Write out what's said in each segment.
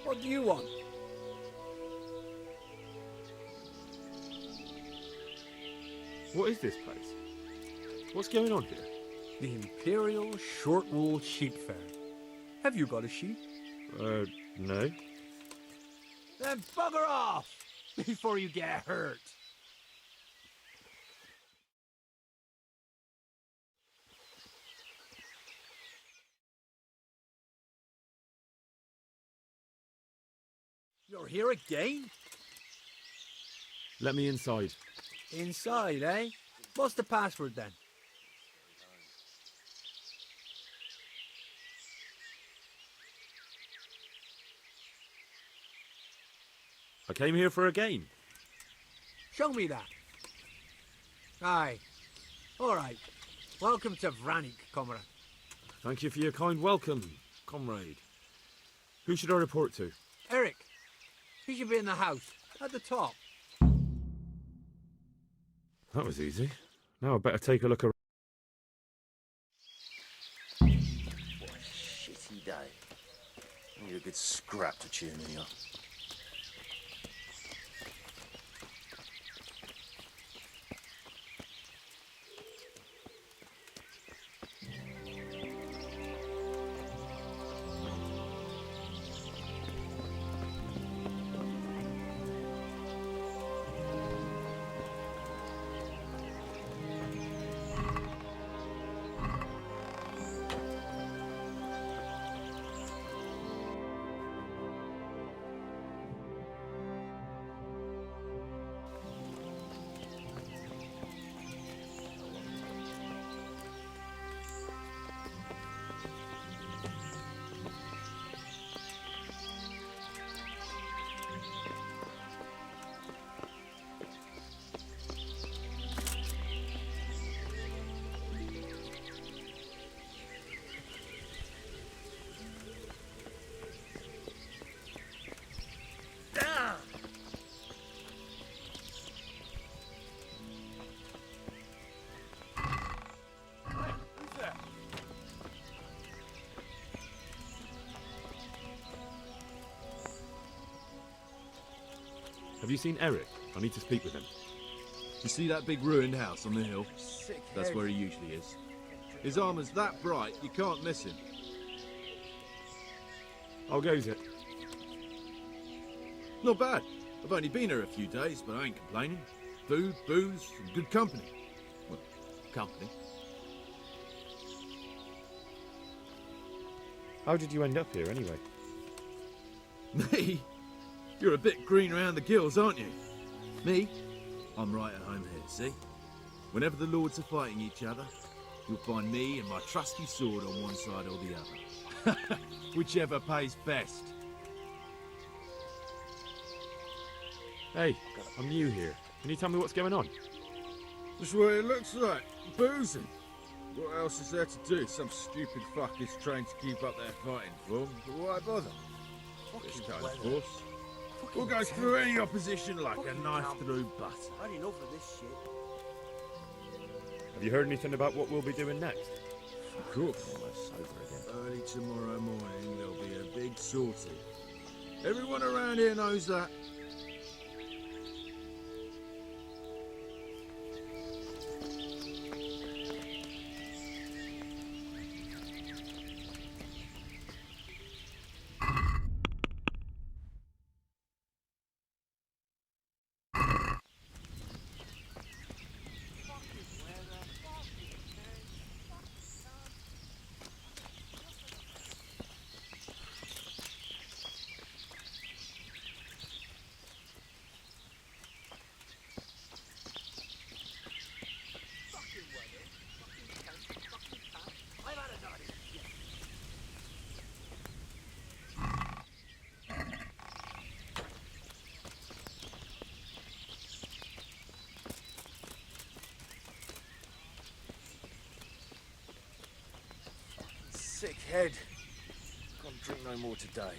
What do you want? What is this place? What's going on here? The Imperial Short Wool Sheep Fair. Have you got a sheep? No. Then bugger off before you get hurt. You're here again? Let me inside. Inside, eh? What's the password then? I came here for a game. Show me that. Aye. All right. Welcome to Radzig Kobyla. Thank you for your kind welcome, comrade. Who should I report to? Eric. He should be in the house, at the top. That was easy. Now I better take a look around. What a shitty day. I need a good scrap to cheer me up. Have you seen Eric? I need to speak with him. You see that big ruined house on the hill? Sick That's head. where he usually is. His armour's that bright, you can't miss him. How goes it? Not bad. I've only been here a few days, but I ain't complaining. Food, booze, and good company. Well, company. How did you end up here anyway? Me? You're a bit green around the gills, aren't you? Me? I'm right at home here, see? Whenever the lords are fighting each other, you'll find me and my trusty sword on one side or the other. Whichever pays best. Hey, I'm new here. Can you tell me what's going on? That's what it looks like. Boozing. What else is there to do? Some stupid fuck is trying to keep up their fighting form, but why bother? This kind of force. We'll go through any opposition like a knife through butter. I didn't know for this shit. Have you heard anything about what we'll be doing next? Of course. Early tomorrow morning there'll be a big sortie. Everyone around here knows that. Sick head. Can't drink no more today.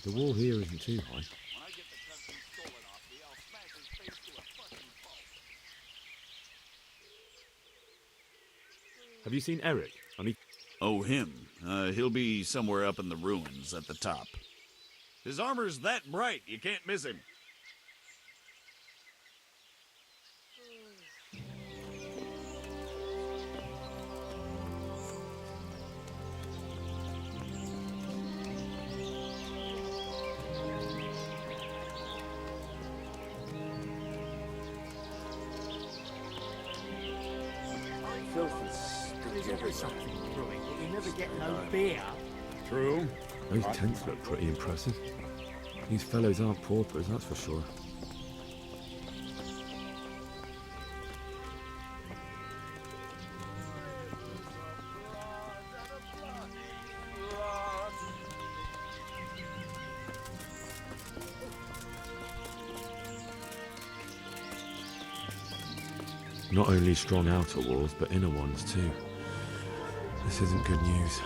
The wall here isn't too high. Have you seen Eric? I need... Oh, him. He'll be somewhere up in the ruins at the top. His armor's that bright, you can't miss him. There's always something brewing, but we never get no beer. True. Those tents look pretty impressive. These fellows aren't paupers, that's for sure. Not only strong outer walls, but inner ones too. This isn't good news.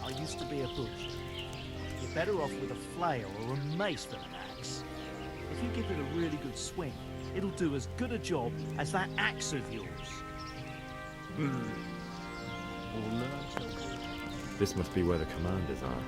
I used to be a butcher. You're better off with a flail or a mace than an axe. If you give it a really good swing, it'll do as good a job as that axe of yours. This must be where the commanders are.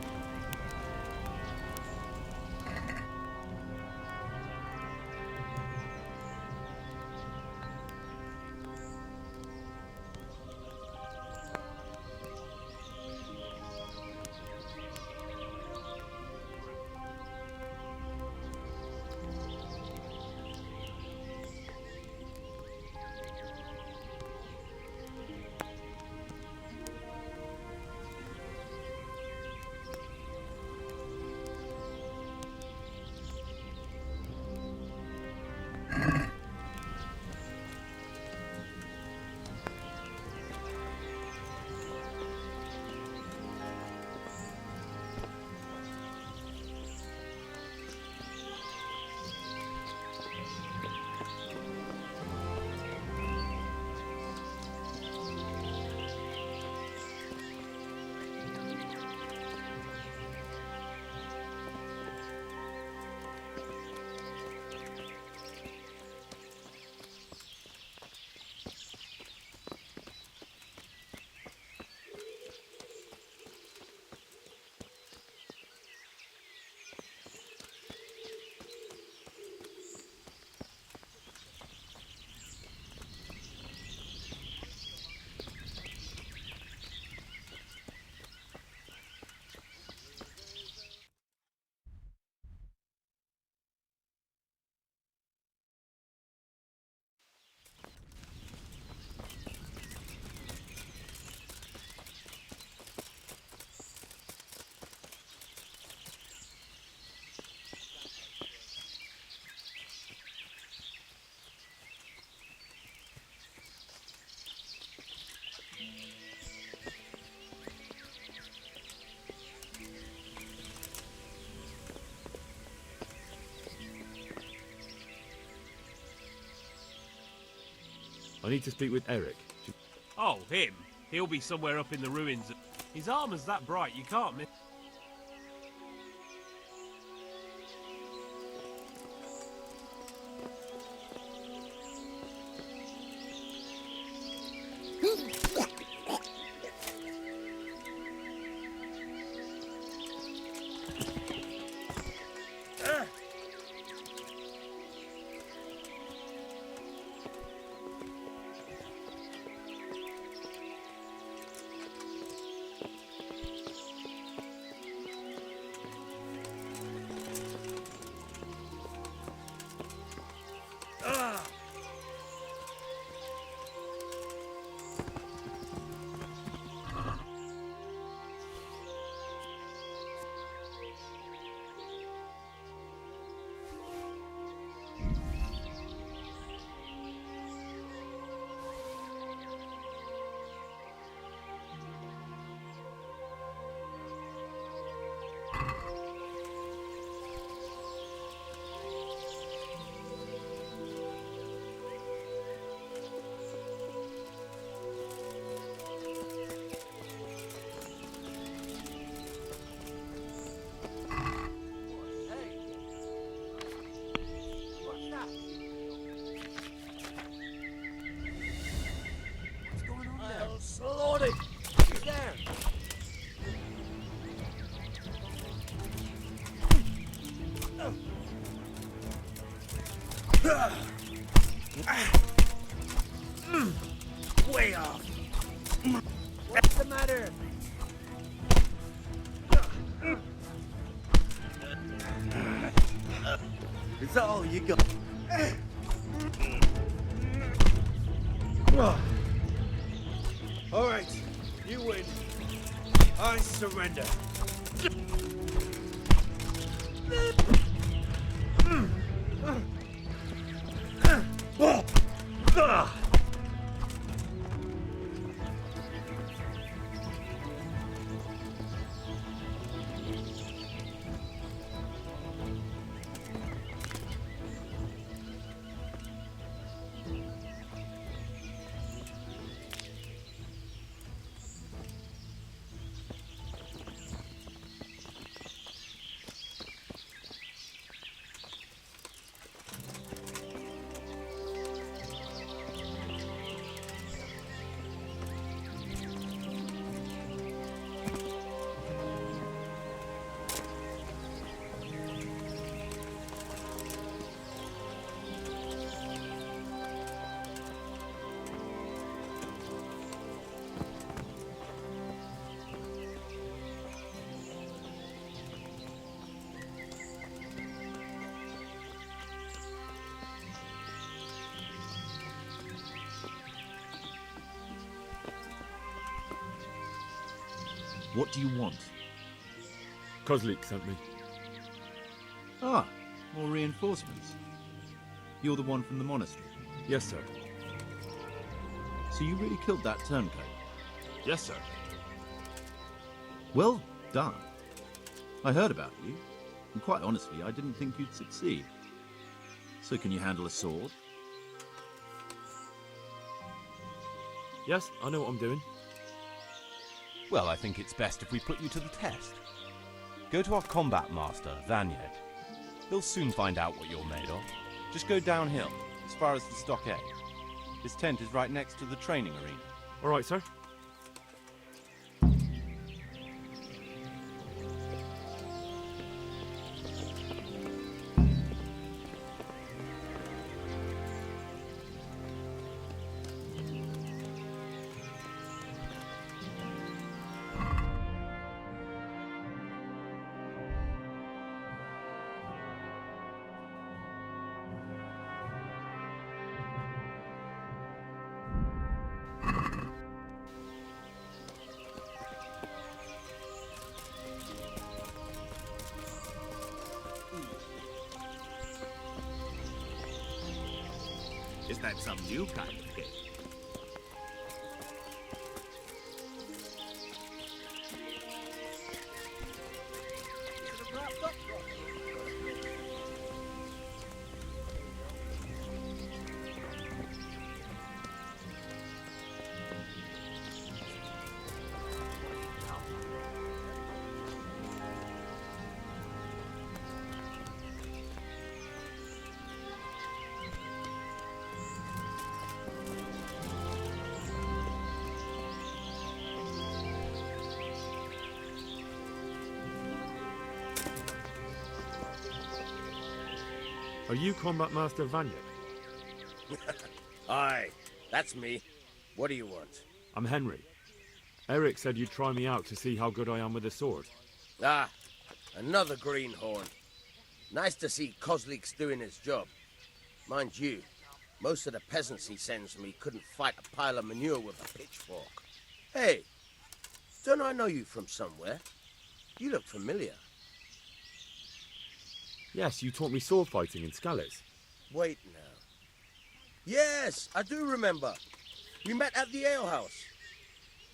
I need to speak with Eric. Oh, him? He'll be somewhere up in the ruins. His armor's that bright, you can't miss. What's the matter? Is that all you got? All right, you win. I surrender. What do you want? Kozlik sent me. Ah, more reinforcements. You're the one from the monastery. Yes, sir. So you really killed that turncoat? Yes, sir. Well done. I heard about you, and quite honestly, I didn't think you'd succeed. So can you handle a sword? Yes, I know what I'm doing. Well, I think it's best if we put you to the test. Go to our combat master, Vanyet. He'll soon find out what you're made of. Just go downhill, as far as the stockade. His tent is right next to the training arena. All right, sir. Is that some new kind of cake? Are you Combat Master Vanyet? Aye, that's me. What do you want? I'm Henry. Eric said you'd try me out to see how good I am with a sword. Ah, another greenhorn. Nice to see Kozlik's doing his job. Mind you, most of the peasants he sends me couldn't fight a pile of manure with a pitchfork. Hey, don't I know you from somewhere? You look familiar. Yes, you taught me sword fighting in Skalitz. Wait now. Yes, I do remember. We met at the alehouse.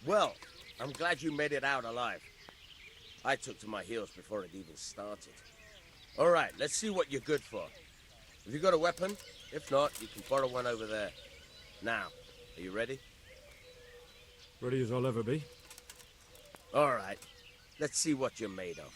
Well, I'm glad you made it out alive. I took to my heels before it even started. All right, let's see what you're good for. Have you got a weapon? If not, you can borrow one over there. Now, are you ready? Ready as I'll ever be. All right, let's see what you're made of.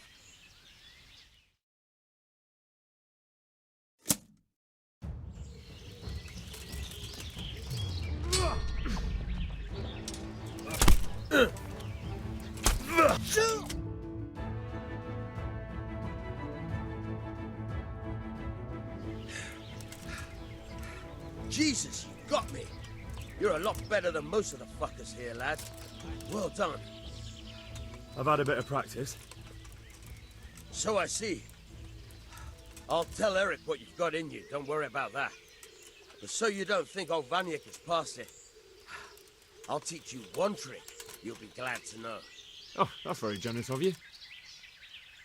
Jesus, you got me. You're a lot better than most of the fuckers here, lad. Well done. I've had a bit of practice. So I see. I'll tell Eric what you've got in you, don't worry about that. But so you don't think old Vanyek is past it, I'll teach you one trick you'll be glad to know. Oh, that's very generous of you.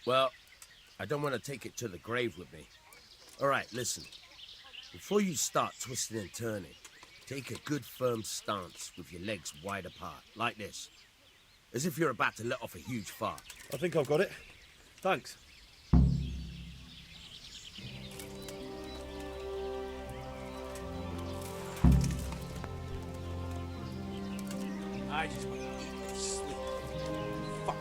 Well, I don't want to take it to the grave with me. All right, listen. Before you start twisting and turning, take a good firm stance with your legs wide apart, like this. As if you're about to let off a huge fart. I think I've got it. Thanks. I just want to sleep. Fuck.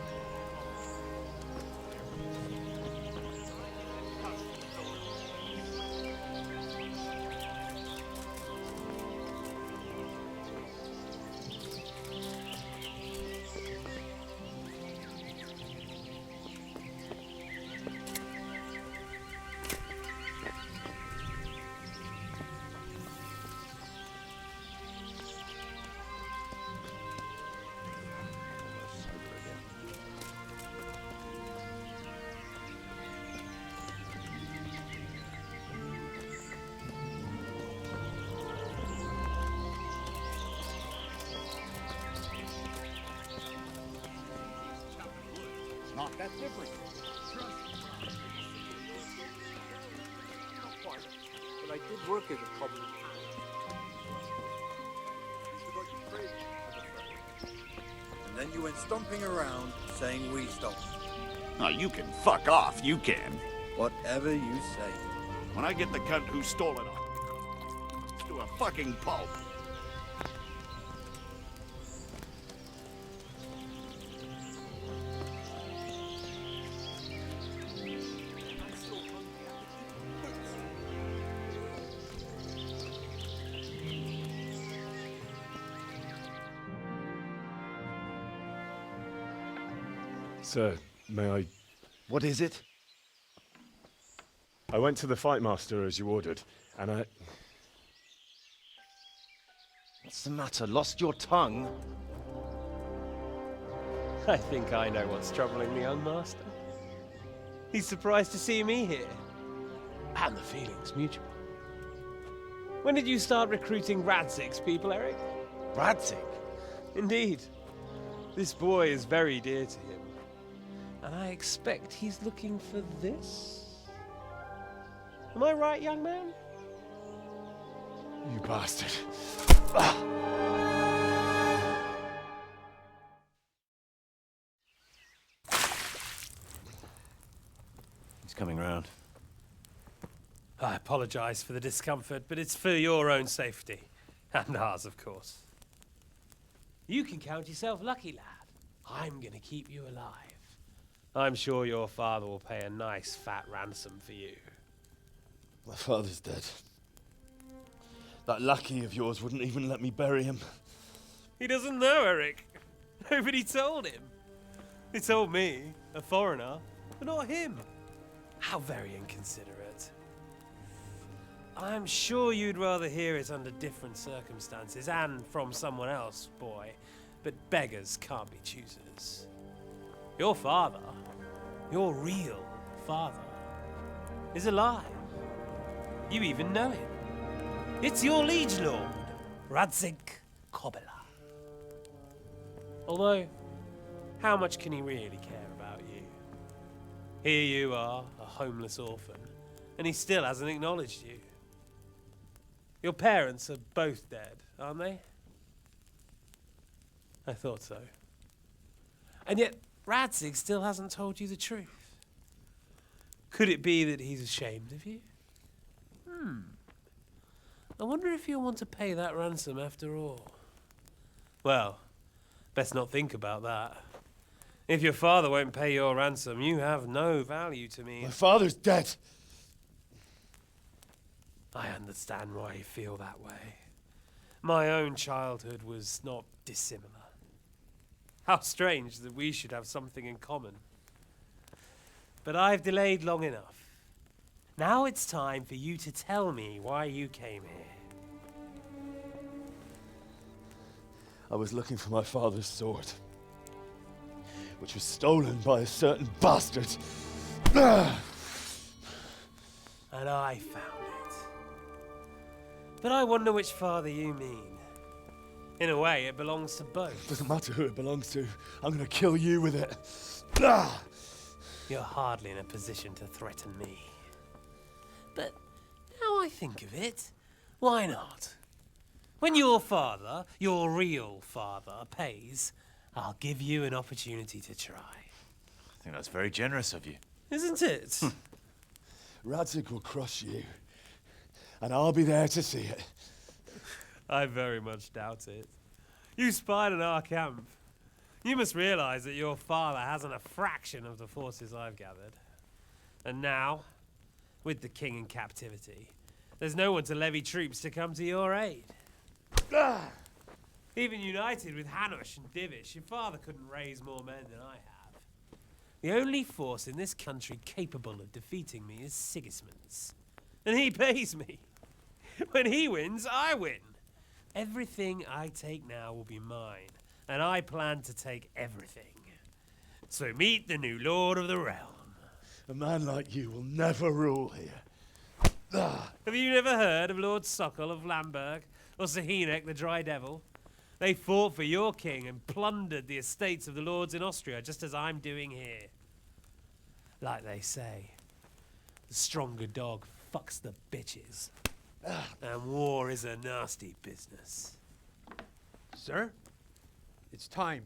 Not that different. Not quite, but I did work as a common hand. And then you went stomping around saying we stopped. Oh, you can fuck off, you can. Whatever you say. When I get the cunt who stole it off to a fucking pulp. Sir, may I... What is it? I went to the fight master as you ordered, and I... What's the matter? Lost your tongue? I think I know what's troubling the young master. He's surprised to see me here. And the feeling's mutual. When did you start recruiting Radzig's people, Eric? Radzig? Indeed. This boy is very dear to him. And I expect he's looking for this? Am I right, young man? You bastard. He's coming round. I apologize for the discomfort, but it's for your own safety. And ours, of course. You can count yourself lucky, lad. I'm gonna keep you alive. I'm sure your father will pay a nice fat ransom for you. My father's dead. That lackey of yours wouldn't even let me bury him. He doesn't know, Eric. Nobody told him. They told me, a foreigner, but not him. How very inconsiderate. I'm sure you'd rather hear it under different circumstances and from someone else, boy. But beggars can't be choosers. Your father, your real father, is alive. You even know him. It's your liege lord, Radzig Kobyla. Although, how much can he really care about you? Here you are, a homeless orphan, and he still hasn't acknowledged you. Your parents are both dead, aren't they? I thought so. And yet, Radzig still hasn't told you the truth. Could it be that he's ashamed of you? I wonder if you'll want to pay that ransom after all. Well, best not think about that. If your father won't pay your ransom, you have no value to me. My father's dead. I understand why you feel that way. My own childhood was not dissimilar. How strange that we should have something in common. But I've delayed long enough. Now it's time for you to tell me why you came here. I was looking for my father's sword, which was stolen by a certain bastard. And I found it. But I wonder which father you mean. In a way, it belongs to both. Doesn't matter who it belongs to. I'm gonna kill you with it. You're hardly in a position to threaten me. But now I think of it, why not? When your father, your real father, pays, I'll give you an opportunity to try. I think that's very generous of you. Isn't it? Radzig will crush you, and I'll be there to see it. I very much doubt it. You spied on our camp. You must realize that your father hasn't a fraction of the forces I've gathered. And now, with the king in captivity, there's no one to levy troops to come to your aid. Even united with Hanush and Divish, your father couldn't raise more men than I have. The only force in this country capable of defeating me is Sigismund's. And he pays me. When he wins, I win. Everything I take now will be mine, and I plan to take everything. So meet the new lord of the realm. A man like you will never rule here. Have you never heard of Lord Sokol of Lamberg, or Sahinek the Dry Devil? They fought for your king and plundered the estates of the lords in Austria, just as I'm doing here. Like they say, the stronger dog fucks the bitches. And war is a nasty business. Sir, it's time.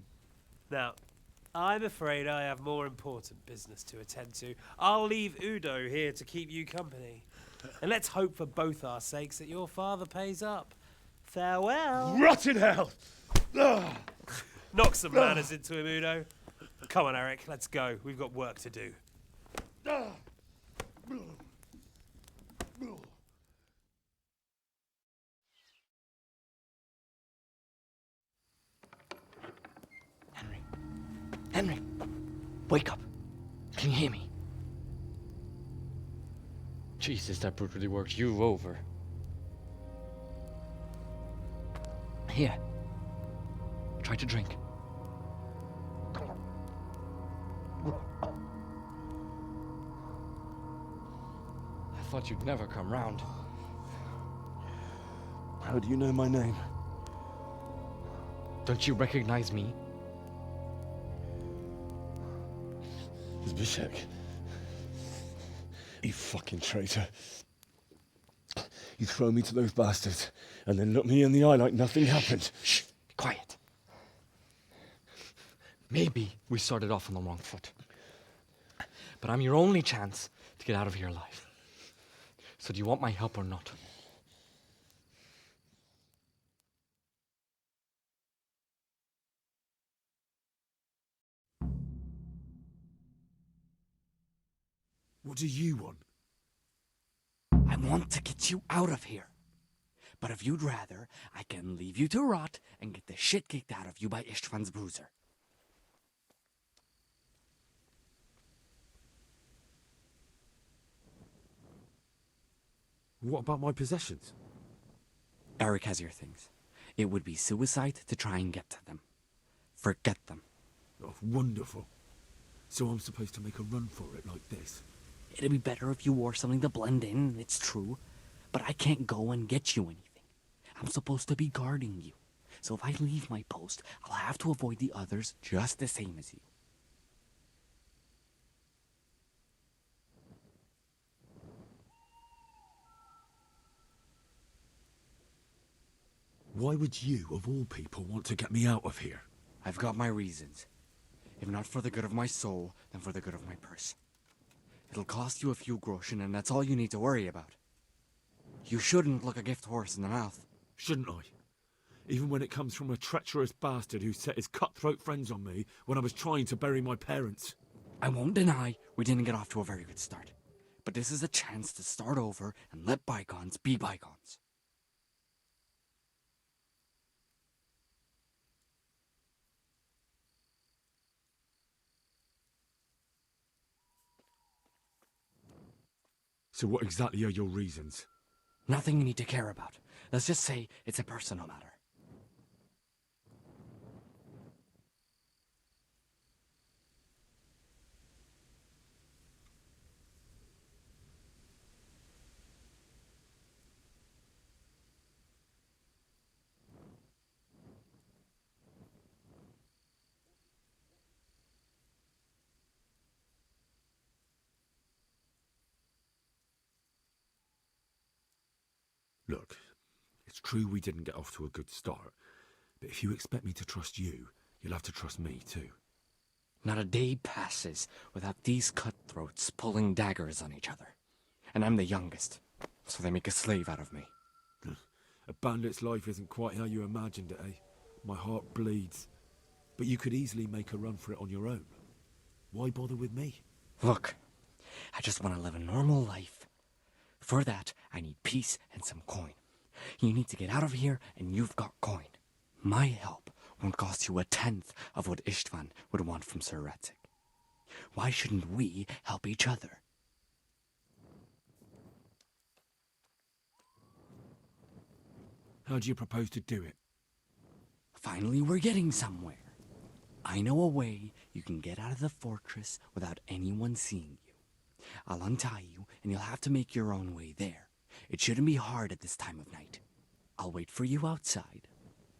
Now, I'm afraid I have more important business to attend to. I'll leave Udo here to keep you company. And let's hope for both our sakes that your father pays up. Farewell. Rot in hell! Knock some manners into him, Udo. Come on, Eric, let's go. We've got work to do. Henry, wake up. Can you hear me? Jesus, that brutally worked you over. Here. Try to drink. I thought you'd never come round. How do you know my name? Don't you recognize me? Zbyszek. You fucking traitor. You throw me to those bastards, and then look me in the eye like nothing happened. Shh, be quiet. Maybe we started off on the wrong foot. But I'm your only chance to get out of here alive. So do you want my help or not? What do you want? I want to get you out of here. But if you'd rather, I can leave you to rot and get the shit kicked out of you by Ishtvan's bruiser. What about my possessions? Eric has your things. It would be suicide to try and get to them. Forget them. Oh, wonderful. So I'm supposed to make a run for it like this? It'd be better if you wore something to blend in, it's true. But I can't go and get you anything. I'm supposed to be guarding you. So if I leave my post, I'll have to avoid the others just the same as you. Why would you, of all people, want to get me out of here? I've got my reasons. If not for the good of my soul, then for the good of my purse. It'll cost you a few groschen, and that's all you need to worry about. You shouldn't look a gift horse in the mouth. Shouldn't I? Even when it comes from a treacherous bastard who set his cutthroat friends on me when I was trying to bury my parents. I won't deny we didn't get off to a very good start. But this is a chance to start over and let bygones be bygones. So what exactly are your reasons? Nothing you need to care about. Let's just say it's a personal matter. Look, it's true we didn't get off to a good start, but if you expect me to trust you, you'll have to trust me too. Not a day passes without these cutthroats pulling daggers on each other. And I'm the youngest, so they make a slave out of me. A bandit's life isn't quite how you imagined it, eh? My heart bleeds. But you could easily make a run for it on your own. Why bother with me? Look, I just want to live a normal life. For that, I need peace and some coin. You need to get out of here, and you've got coin. My help won't cost you 1/10 of what Istvan would want from Sir Radzig. Why shouldn't we help each other? How do you propose to do it? Finally, we're getting somewhere. I know a way you can get out of the fortress without anyone seeing you. I'll untie you, and you'll have to make your own way there. It shouldn't be hard at this time of night. I'll wait for you outside.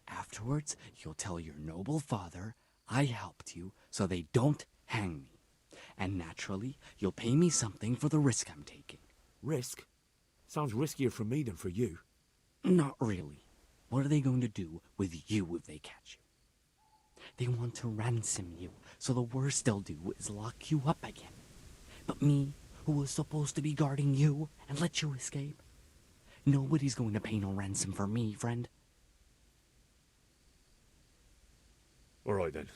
Afterwards, you'll tell your noble father I helped you so they don't hang me. And naturally, you'll pay me something for the risk I'm taking. Risk? Sounds riskier for me than for you. Not really. What are they going to do with you if they catch you? They want to ransom you, so the worst they'll do is lock you up again. But me, who was supposed to be guarding you and let you escape? Nobody's going to pay no ransom for me, friend. All right then,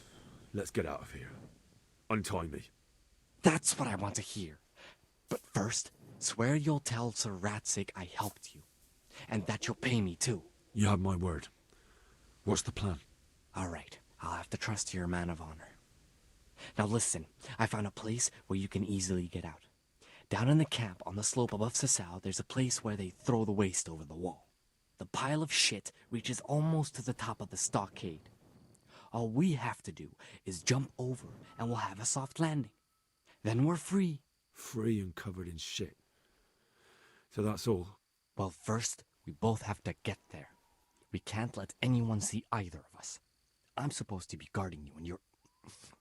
let's get out of here. Untie me. That's what I want to hear. But first, swear you'll tell Sir Radzig I helped you. And that you'll pay me too. You have my word. What's the plan? All right, I'll have to trust your man of honor. Now listen, I found a place where you can easily get out. Down in the camp on the slope above Sasau, there's a place where they throw the waste over the wall. The pile of shit reaches almost to the top of the stockade. All we have to do is jump over and we'll have a soft landing. Then we're free. Free and covered in shit. So that's all? Well, first, we both have to get there. We can't let anyone see either of us. I'm supposed to be guarding you and you're...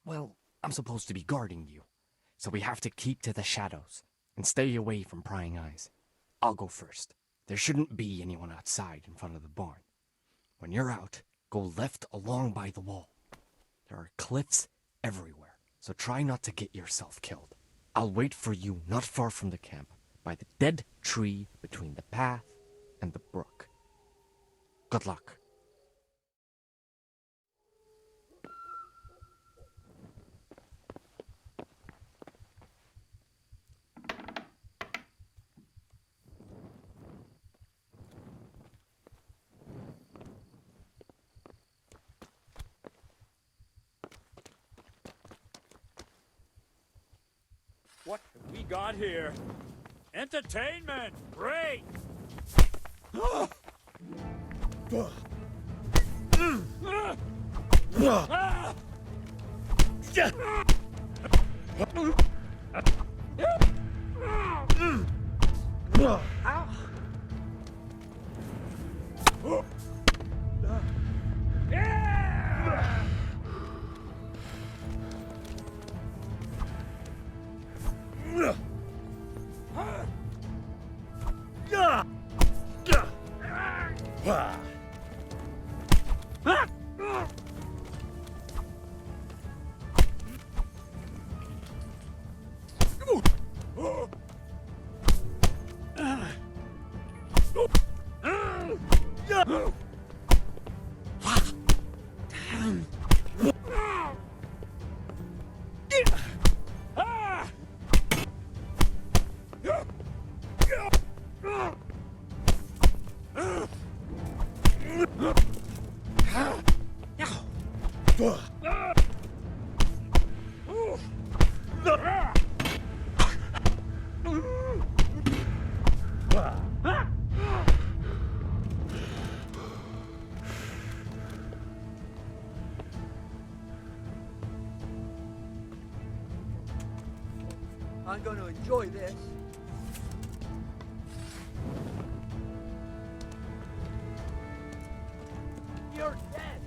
Well, I'm supposed to be guarding you. So we have to keep to the shadows and stay away from prying eyes. I'll go first. There shouldn't be anyone outside in front of the barn. When you're out, go left along by the wall. There are cliffs everywhere, so try not to get yourself killed. I'll wait for you not far from the camp, by the dead tree between the path and the brook. Good luck. What have we got here? Entertainment! Great! I'm going to enjoy this. You're dead.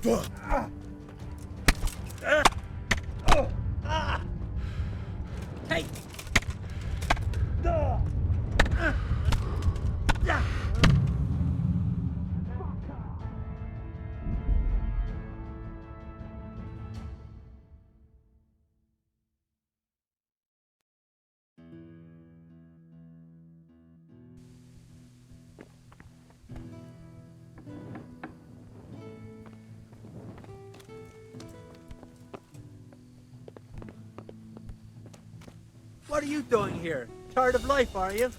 Hey! What are you doing here? Tired of life, are you?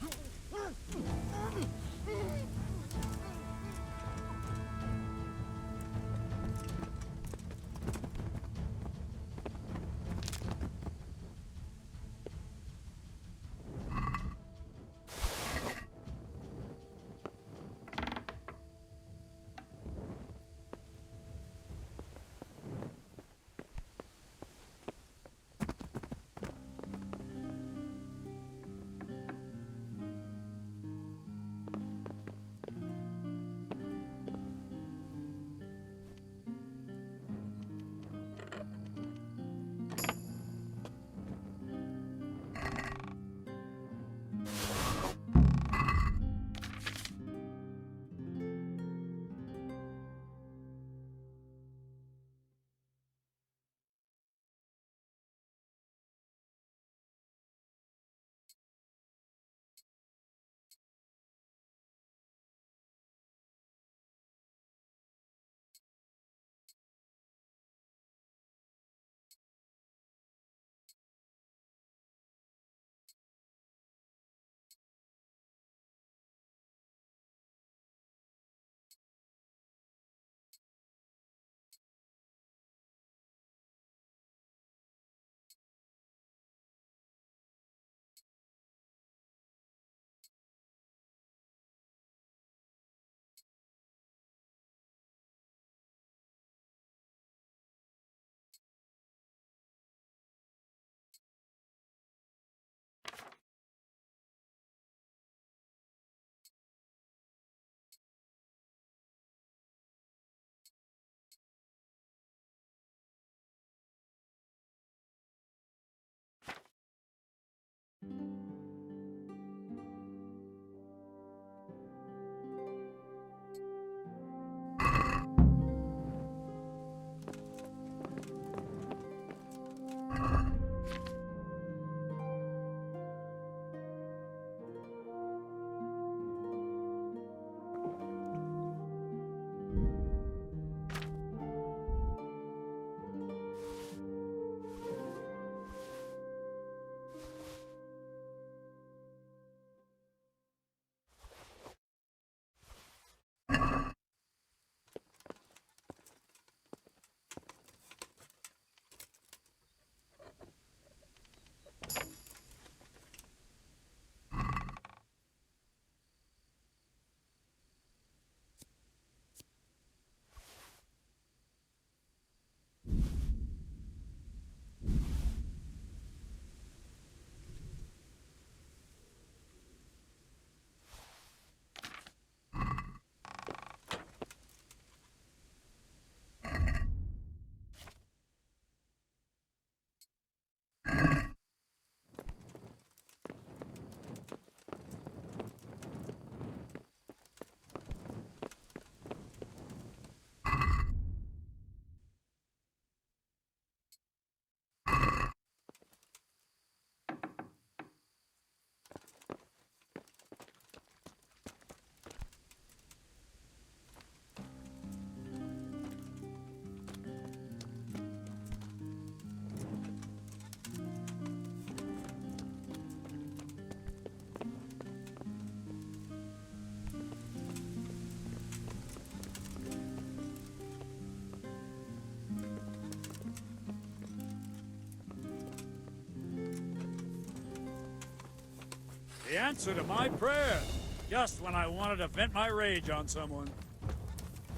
The answer to my prayer, just when I wanted to vent my rage on someone.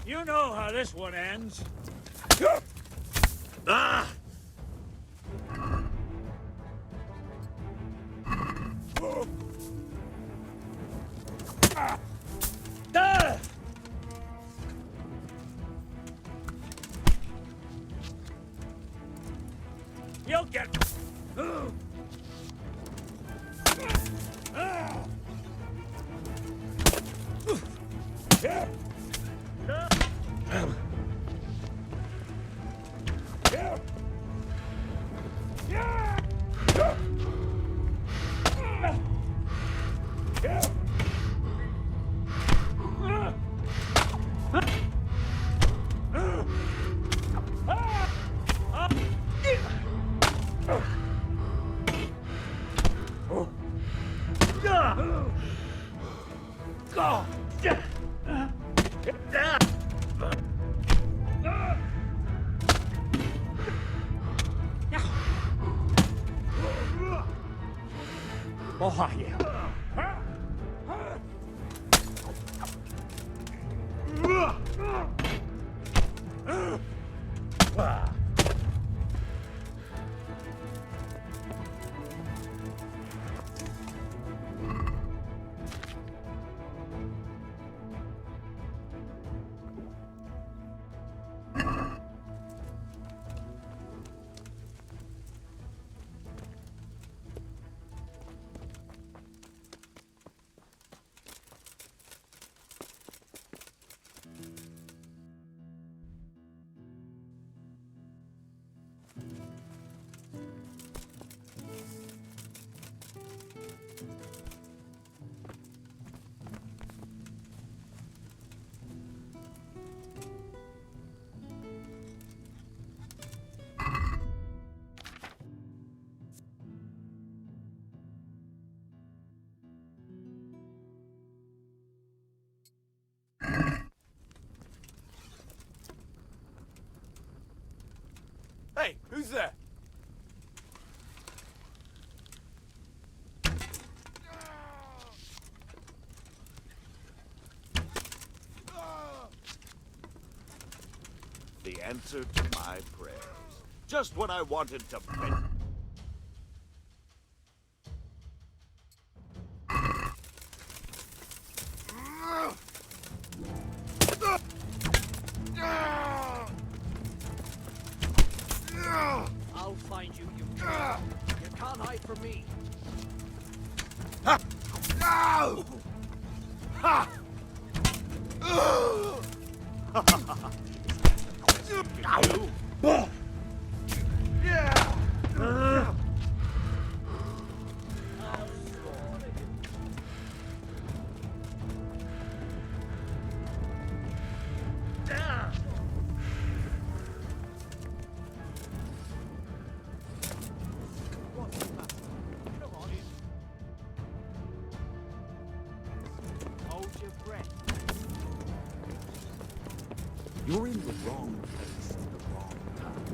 You know how this one ends. Ah! You'll get... Oh, yeah. Hey, who's there? The answer to my prayers. Just what I wanted to vent. I'll find you, you can't hide from me. Ha! No! Ha! You're in the wrong place at the wrong time.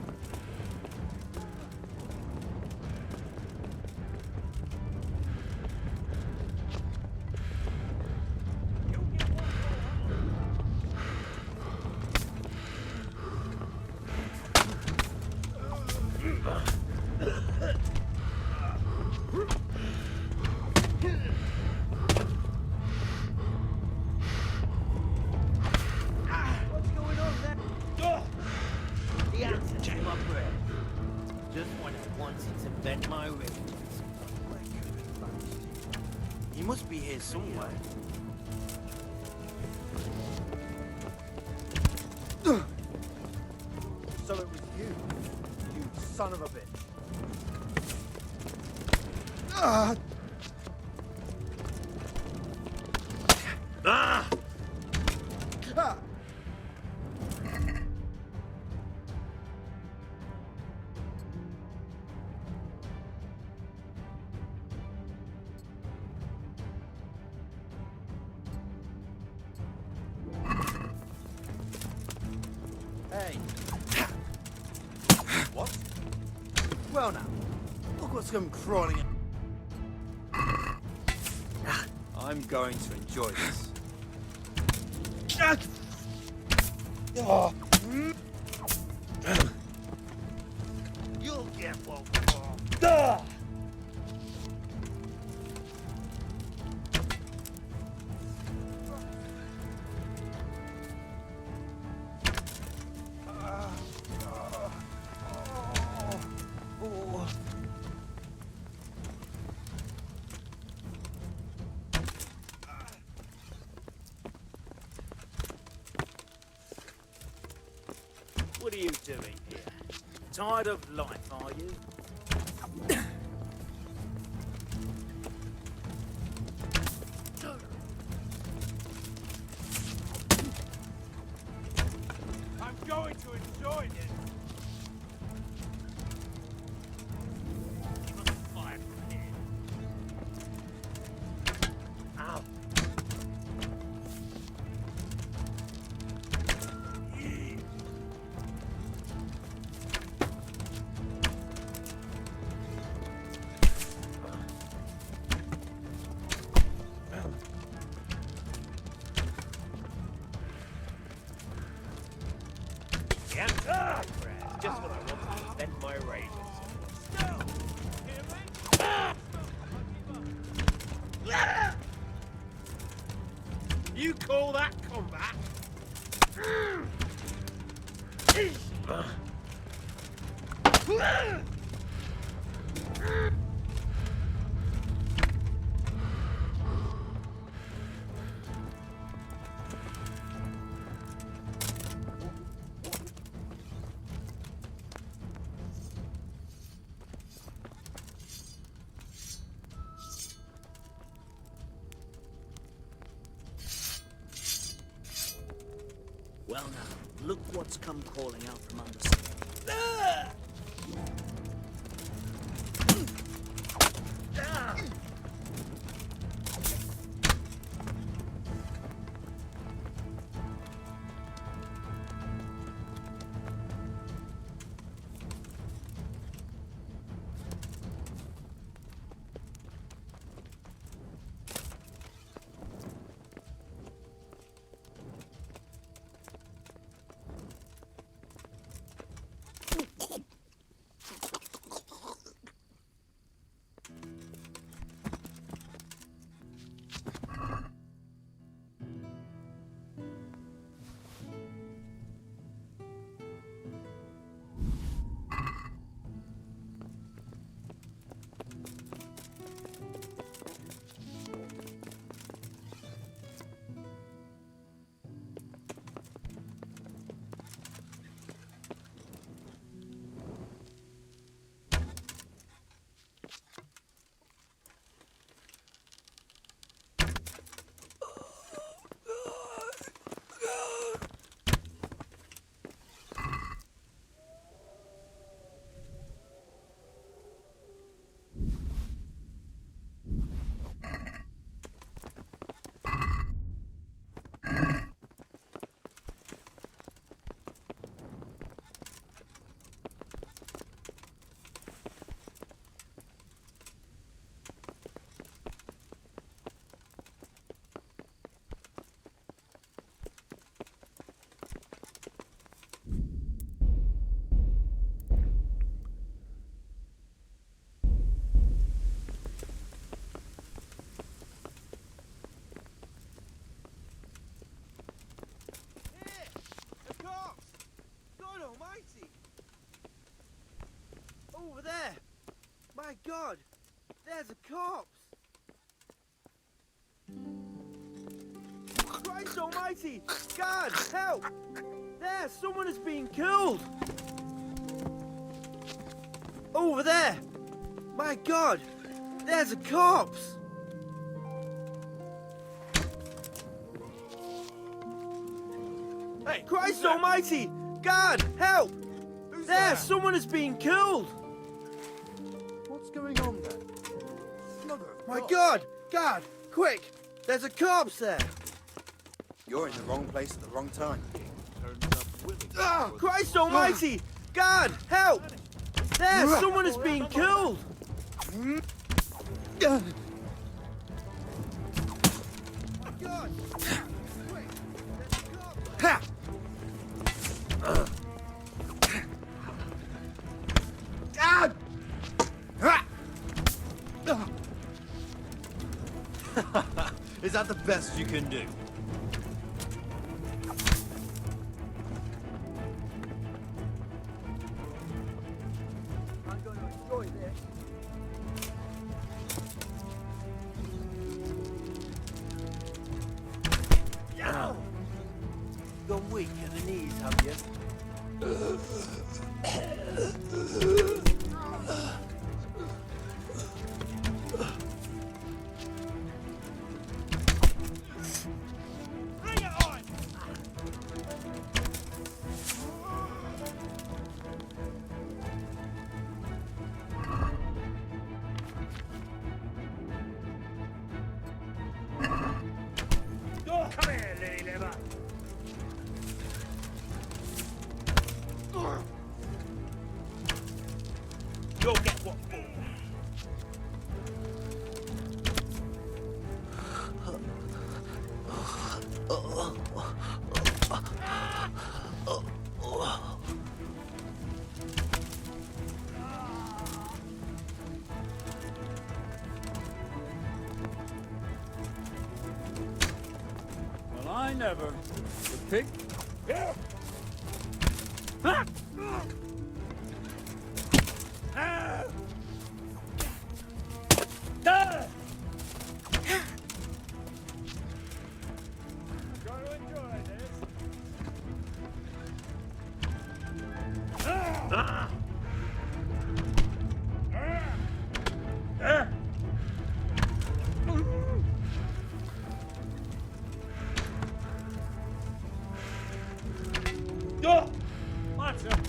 He must be here somewhere. So it was you, you son of a bitch. Ah! Ah! Hey. What? Well now, look what's come crawling in. I'm going to enjoy this. Oh. You'll get what for. are you doing here? Tired of life, are you? I'm going to enjoy this. You must fire from here. Ow. Just what I want to vent my rage. You call that combat? Well now, look what's come crawling out from under sea. Over there! My God! There's a corpse! Christ almighty! God, help! There, someone is being killed! Over there! My God! There's a corpse! Hey! Christ almighty! God, help! There, someone is being killed! What's going on there? My God! God! Quick! There's a corpse there! You're in the wrong place at the wrong time. Oh, Christ almighty! God! Help! There! Someone is being killed! God! Quick! Ha! Is that the best you can do? I'm going to enjoy this. Gone weak at the knees, have you? you'll get what for. Well, I never. The pig. Ah! Ah! Gotta enjoy this. What's up?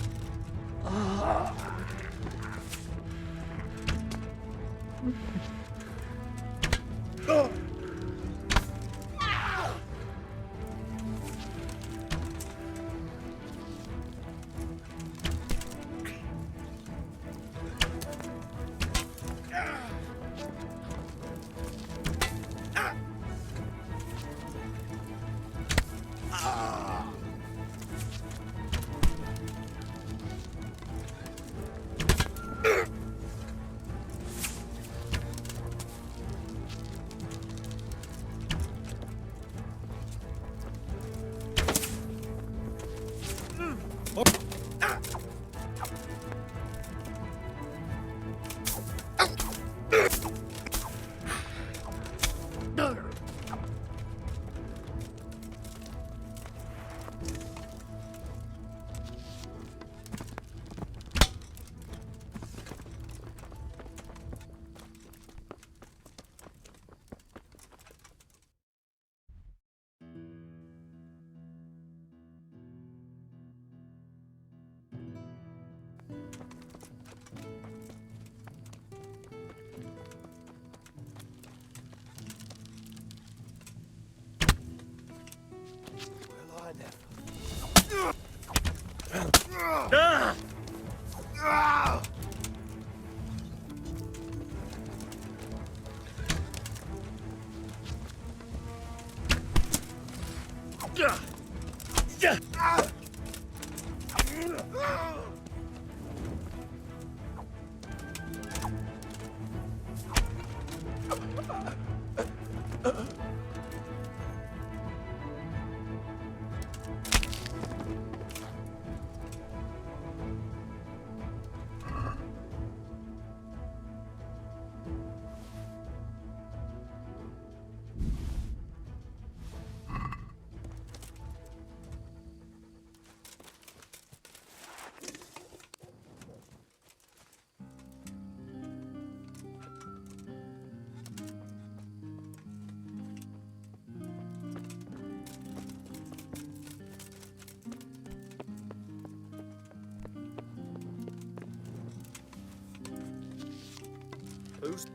Who's?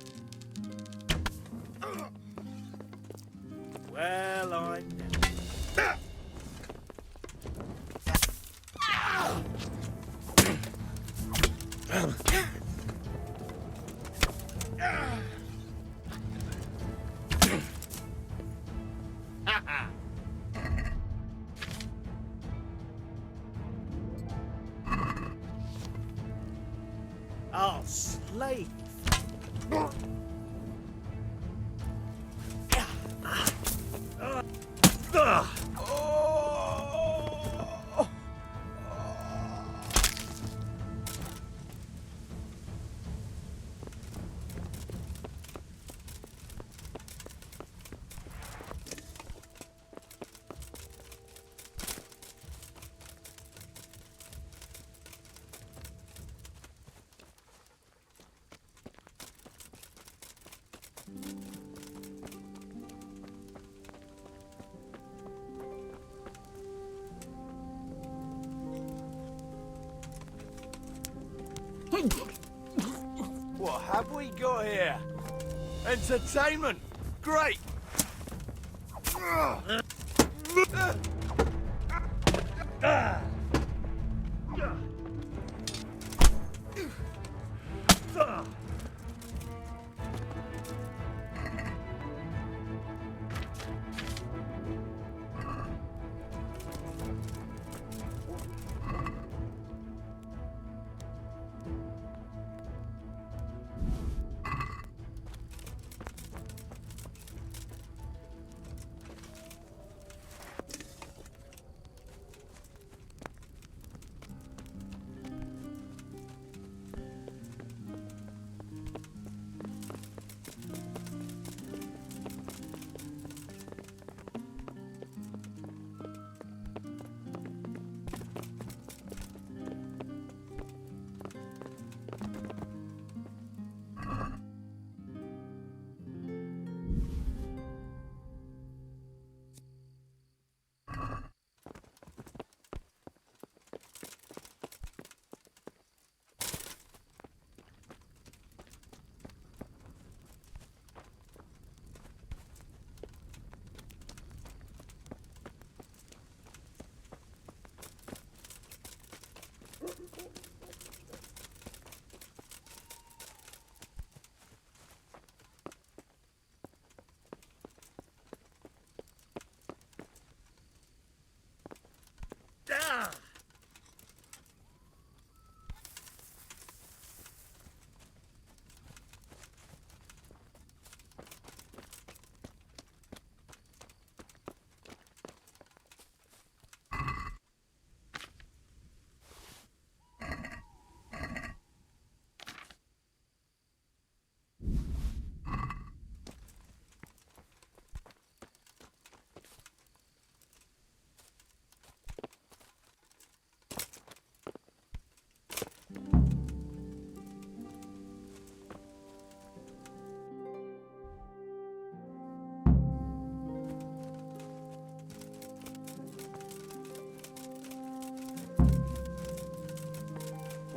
Well, I never. Oh, slave. What have we got here? Entertainment! Great!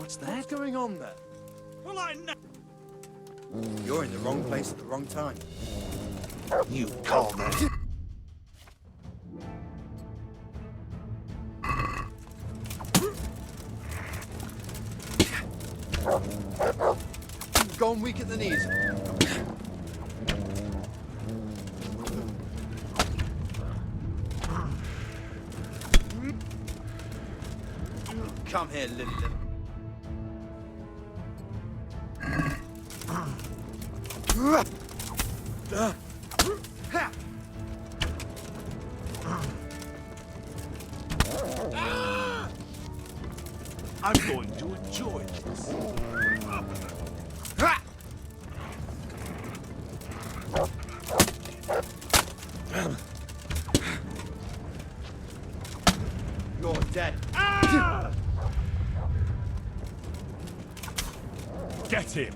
What's that? What's going on there? Well, I know. You're in the wrong place at the wrong time. You call that? Gone weak at the knees. Come here, little. I'm going to enjoy this. You're dead. Get him!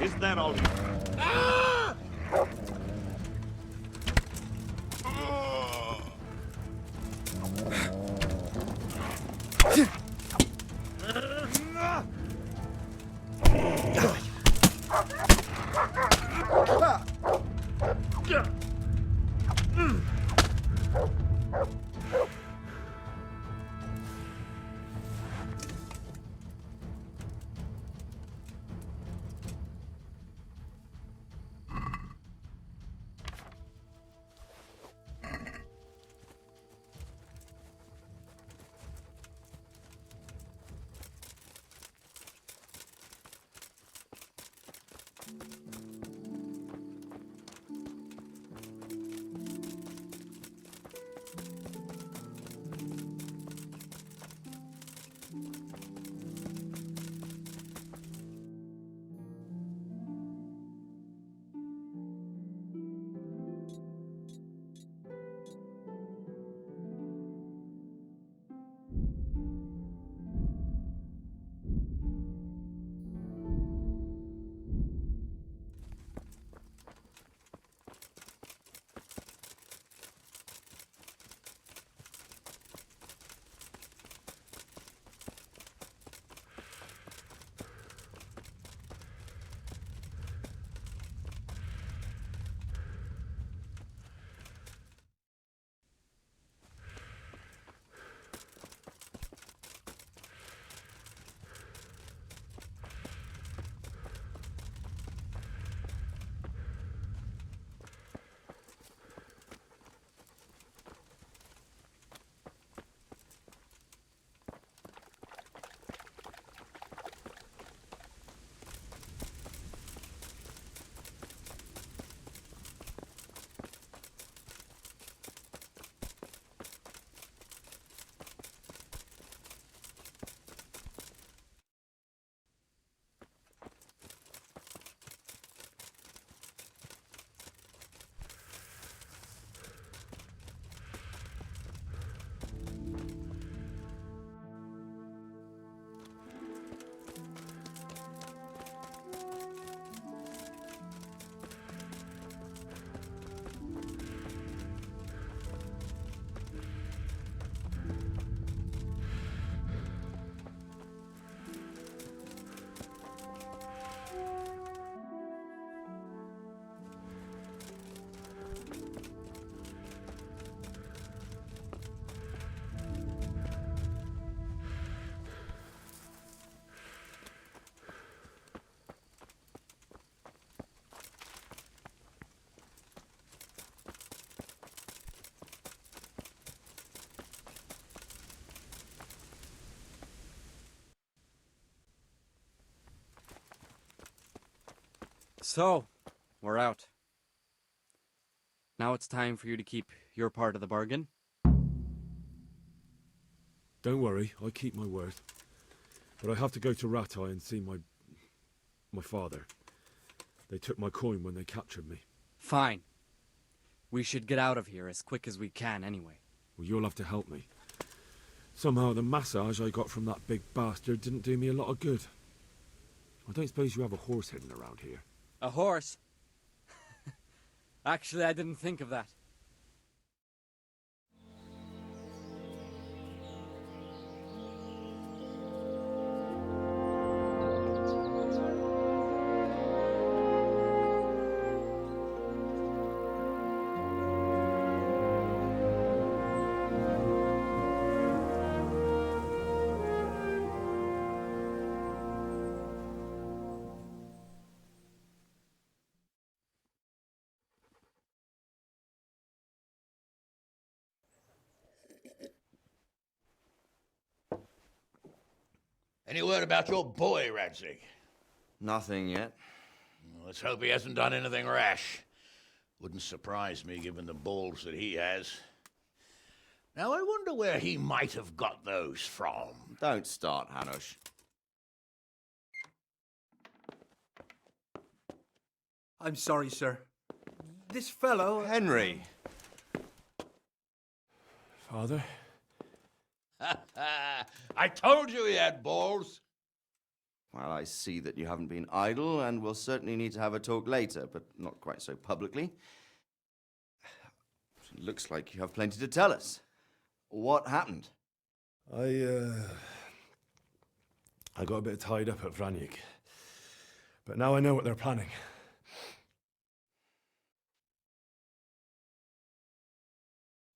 Isn't that all? So, we're out. Now it's time for you to keep your part of the bargain. Don't worry, I keep my word. But I have to go to Rattay and see my father. They took my coin when they captured me. Fine. We should get out of here as quick as we can anyway. Well, you'll have to help me. Somehow the massage I got from that big bastard didn't do me a lot of good. I don't suppose you have a horse hidden around here. A horse? Actually, I didn't think of that. Any word about your boy, Radzig? Nothing yet. Let's hope he hasn't done anything rash. Wouldn't surprise me, given the balls that he has. Now, I wonder where he might have got those from. Don't start, Hanush. I'm sorry, sir. This fellow... Henry! Father? I told you he had balls. Well, I see that you haven't been idle, and we'll certainly need to have a talk later, but not quite so publicly. It looks like you have plenty to tell us. What happened? I got a bit tied up at Vranyik. But now I know what they're planning.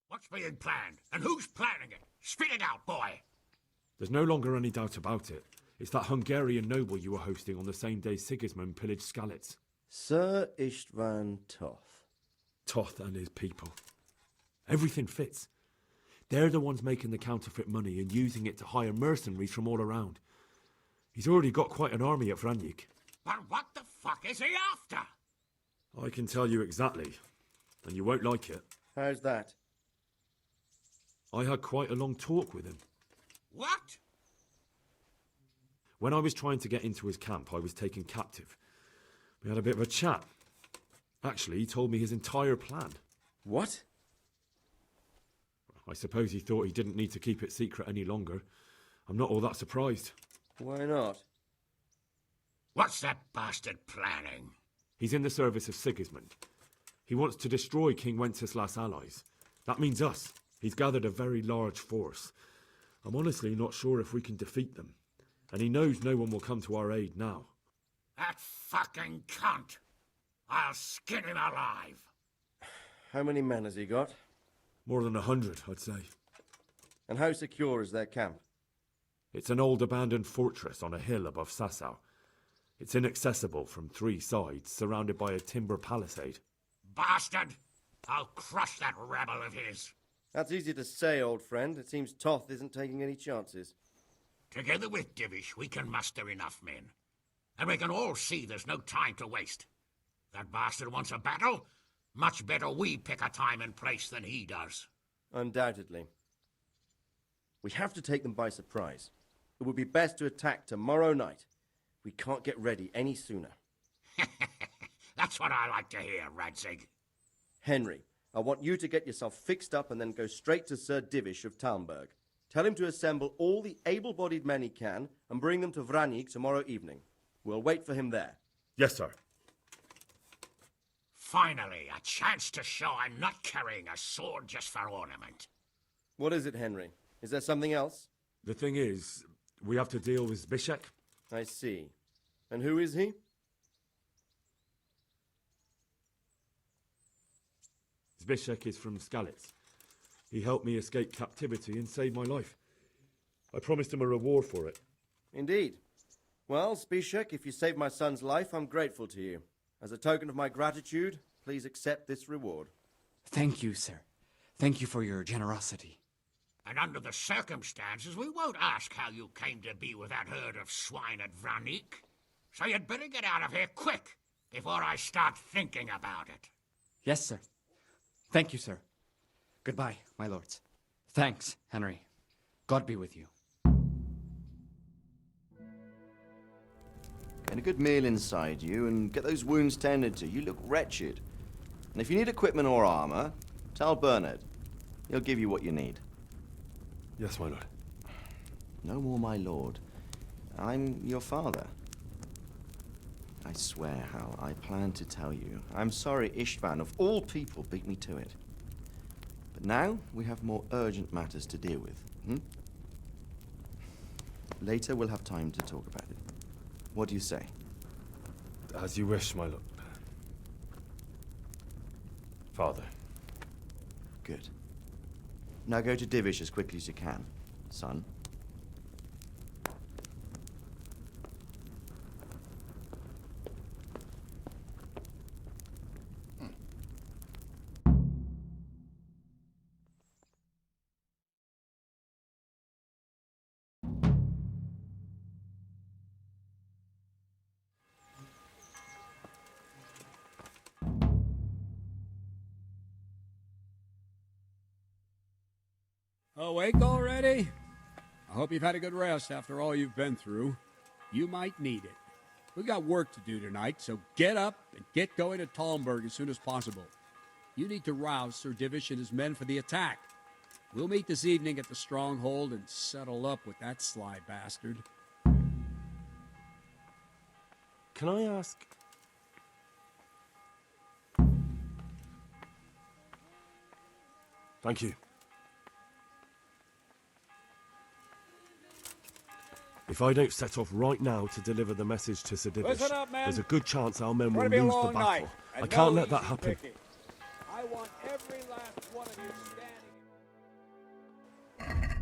What's being planned? And who's planning it? Spit it out, boy! There's no longer any doubt about it. It's that Hungarian noble you were hosting on the same day Sigismund pillaged Skalitz. Sir Istvan Toth. Toth and his people. Everything fits. They're the ones making the counterfeit money and using it to hire mercenaries from all around. He's already got quite an army at Vranyik. But what the fuck is he after? I can tell you exactly, and you won't like it. How's that? I had quite a long talk with him. What? When I was trying to get into his camp, I was taken captive. We had a bit of a chat. Actually, he told me his entire plan. What? I suppose he thought he didn't need to keep it secret any longer. I'm not all that surprised. Why not? What's that bastard planning? He's in the service of Sigismund. He wants to destroy King Wenceslaus' allies. That means us. He's gathered a very large force. I'm honestly not sure if we can defeat them. And he knows no one will come to our aid now. That fucking cunt! I'll skin him alive! How many men has he got? More than 100, I'd say. And how secure is their camp? It's an old abandoned fortress on a hill above Sasau. It's inaccessible from 3 sides, surrounded by a timber palisade. Bastard! I'll crush that rebel of his! That's easy to say, old friend. It seems Toth isn't taking any chances. Together with Divish, we can muster enough men. And we can all see there's no time to waste. That bastard wants a battle. Much better we pick a time and place than he does. Undoubtedly. We have to take them by surprise. It would be best to attack tomorrow night. We can't get ready any sooner. That's what I like to hear, Radzig. Henry, I want you to get yourself fixed up and then go straight to Sir Divish of Talmberg. Tell him to assemble all the able-bodied men he can and bring them to Vranyik tomorrow evening. We'll wait for him there. Yes, sir. Finally, a chance to show I'm not carrying a sword just for ornament. What is it, Henry? Is there something else? The thing is, we have to deal with Zbyszek. I see. And who is he? Zbyszek is from Skalitz. He helped me escape captivity and saved my life. I promised him a reward for it. Indeed. Well, Zbyszek, if you saved my son's life, I'm grateful to you. As a token of my gratitude, please accept this reward. Thank you, sir. Thank you for your generosity. And under the circumstances, we won't ask how you came to be with that herd of swine at Vranyik. So you'd better get out of here quick, before I start thinking about it. Yes, sir. Thank you, sir. Goodbye, my lords. Thanks, Henry. God be with you. Get a good meal inside you and get those wounds tended to. You look wretched. And if you need equipment or armor, tell Bernard. He'll give you what you need. Yes, my lord. No more, my lord. I'm your father. I swear, Hal, I plan to tell you. I'm sorry Istvan, of all people, beat me to it. But now we have more urgent matters to deal with. Later we'll have time to talk about it. What do you say? As you wish, my lord. Father. Good. Now go to Divish as quickly as you can, son. Awake already? I hope you've had a good rest after all you've been through. You might need it. We've got work to do tonight, so get up and get going to Talmberg as soon as possible. You need to rouse Sir Divish and his men for the attack. We'll meet this evening at the stronghold and settle up with that sly bastard. Can I ask... Thank you. If I don't set off right now to deliver the message to Sir Divish, Listen up, men. there's a good chance our men will Gonna be a lose the long battle. night, and I can't no let that easy happen. picking. I want every last one of you standing.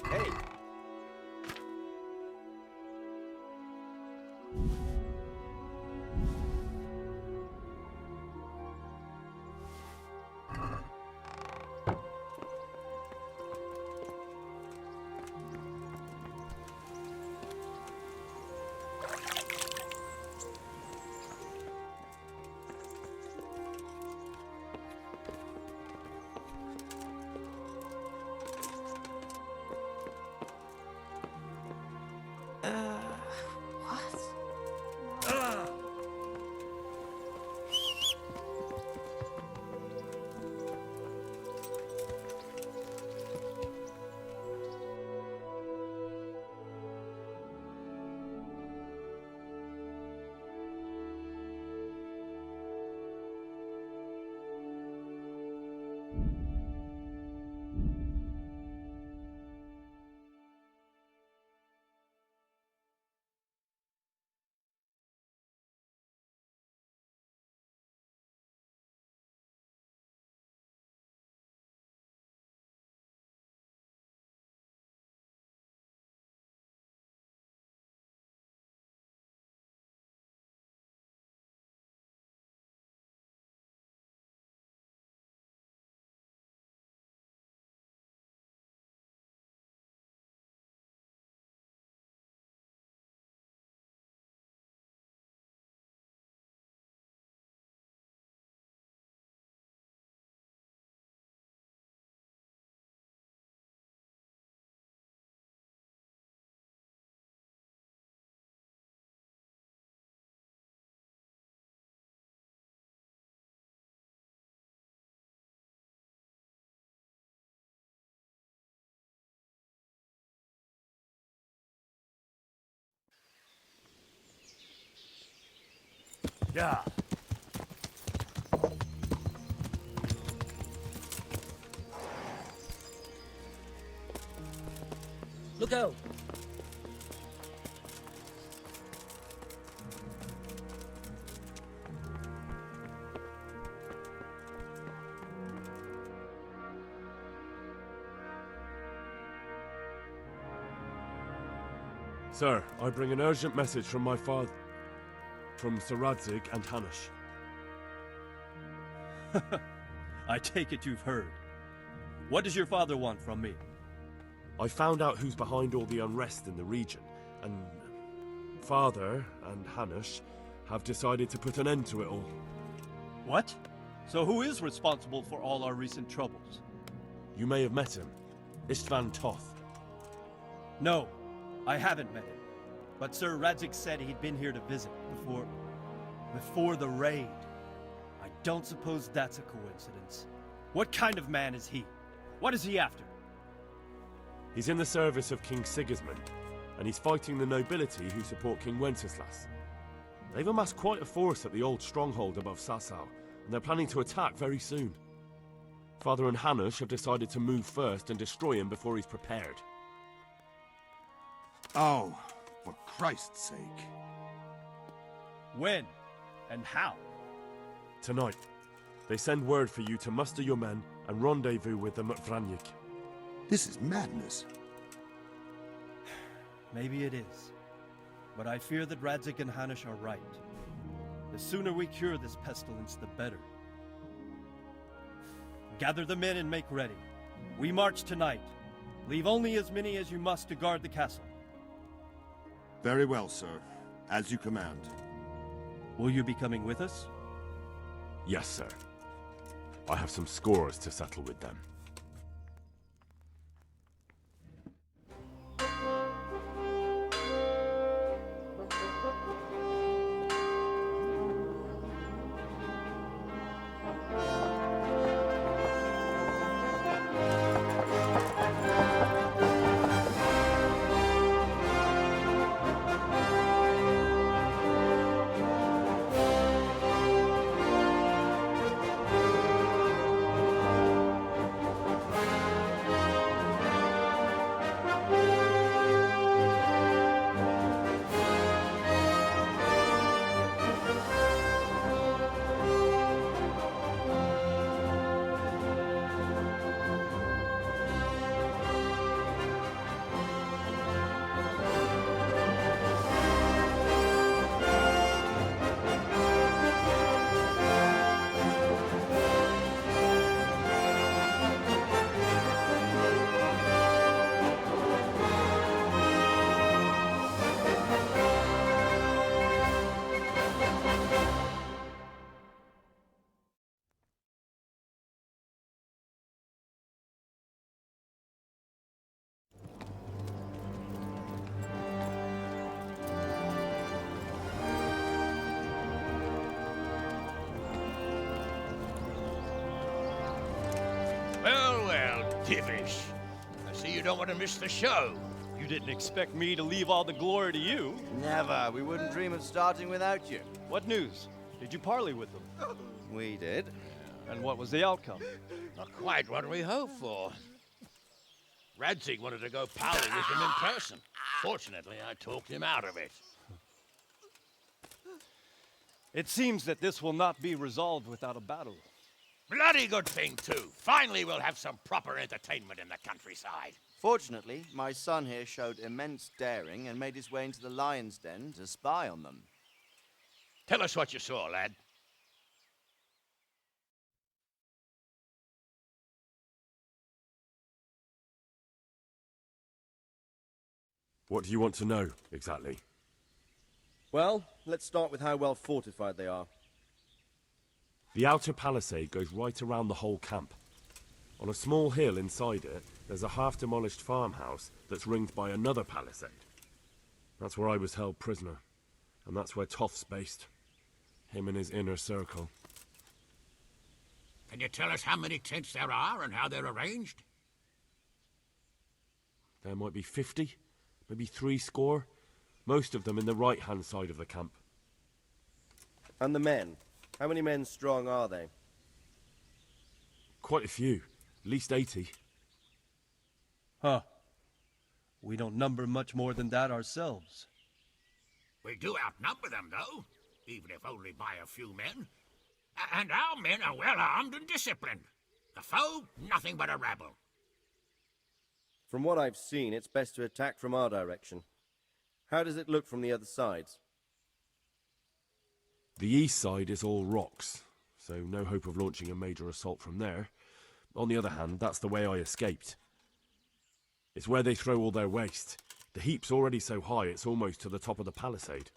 Hey! Yeah. go. Sir, I bring an urgent message from my father, from Sir Radzig and Hanush. I take it you've heard. What does your father want from me? I found out who's behind all the unrest in the region, and Father and Hanush have decided to put an end to it all. What? So who is responsible for all our recent troubles? You may have met him, Istvan Toth. No, I haven't met him. But Sir Radzig said he'd been here to visit before the raid. I don't suppose that's a coincidence. What kind of man is he? What is he after? He's in the service of King Sigismund, and he's fighting the nobility who support King Wenceslaus. They've amassed quite a force at the old stronghold above Sasau, and they're planning to attack very soon. Father and Hanush have decided to move first and destroy him before he's prepared. Oh, for Christ's sake. When? And how? Tonight. They send word for you to muster your men and rendezvous with them at Vranyik. This is madness. Maybe it is. But I fear that Radzig and Hanush are right. The sooner we cure this pestilence, the better. Gather the men and make ready. We march tonight. Leave only as many as you must to guard the castle. Very well, sir. As you command. Will you be coming with us? Yes, sir. I have some scores to settle with them. Divish. I see you don't want to miss the show. You didn't expect me to leave all the glory to you. Never. We wouldn't dream of starting without you. What news? Did you parley with them? We did. And what was the outcome? Not quite what we hoped for. Radzig wanted to go parley with him in person. Fortunately, I talked him out of it. It seems that this will not be resolved without a battle. Bloody good thing, too. Finally, we'll have some proper entertainment in the countryside. Fortunately, my son here showed immense daring and made his way into the lion's den to spy on them. Tell us what you saw, lad. What do you want to know, exactly? Well, let's start with how well fortified they are. The outer palisade goes right around the whole camp. On a small hill inside it, there's a half-demolished farmhouse that's ringed by another palisade. That's where I was held prisoner, and that's where Toth's based. Him and his inner circle. Can you tell us how many tents there are and how they're arranged? There might be 50, maybe 60. Most of them in the right-hand side of the camp. And the men? How many men strong are they? Quite a few. At least 80. Huh. We don't number much more than that ourselves. We do outnumber them, though, even if only by a few men. And our men are well armed and disciplined. The foe, nothing but a rabble. From what I've seen, it's best to attack from our direction. How does it look from the other sides? The east side is all rocks, so no hope of launching a major assault from there. On the other hand, that's the way I escaped. It's where they throw all their waste. The heap's already so high it's almost to the top of the palisade.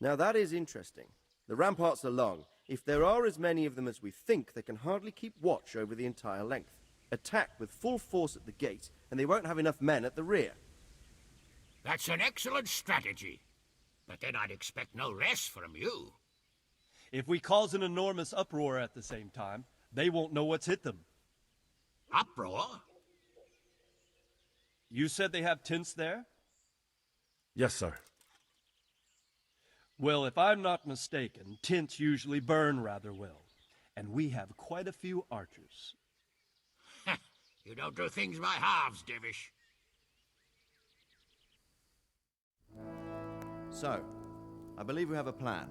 Now that is interesting. The ramparts are long. If there are as many of them as we think, they can hardly keep watch over the entire length. Attack with full force at the gate, and they won't have enough men at the rear. That's an excellent strategy. But then I'd expect no less from you. If we cause an enormous uproar at the same time, they won't know what's hit them. Uproar? You said they have tents there? Yes, sir. Well, if I'm not mistaken, tents usually burn rather well. And we have quite a few archers. You don't do things by halves, Divish. So, I believe we have a plan.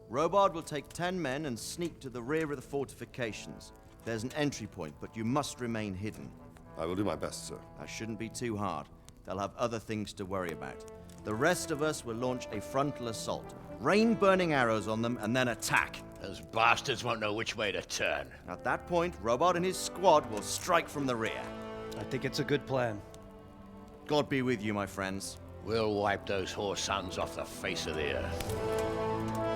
Robard will take 10 men and sneak to the rear of the fortifications. There's an entry point, but you must remain hidden. I will do my best, sir. That shouldn't be too hard. They'll have other things to worry about. The rest of us will launch a frontal assault. Rain burning arrows on them and then attack. Those bastards won't know which way to turn. At that point, Robard and his squad will strike from the rear. I think it's a good plan. God be with you, my friends. We'll wipe those whore sons off the face of the earth.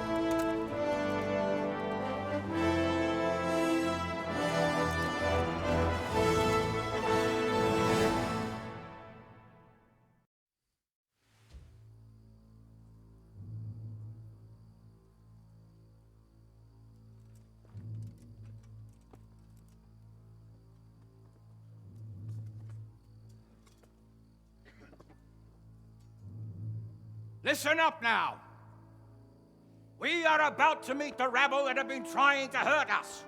Listen up now. We are about to meet the rabble that have been trying to hurt us.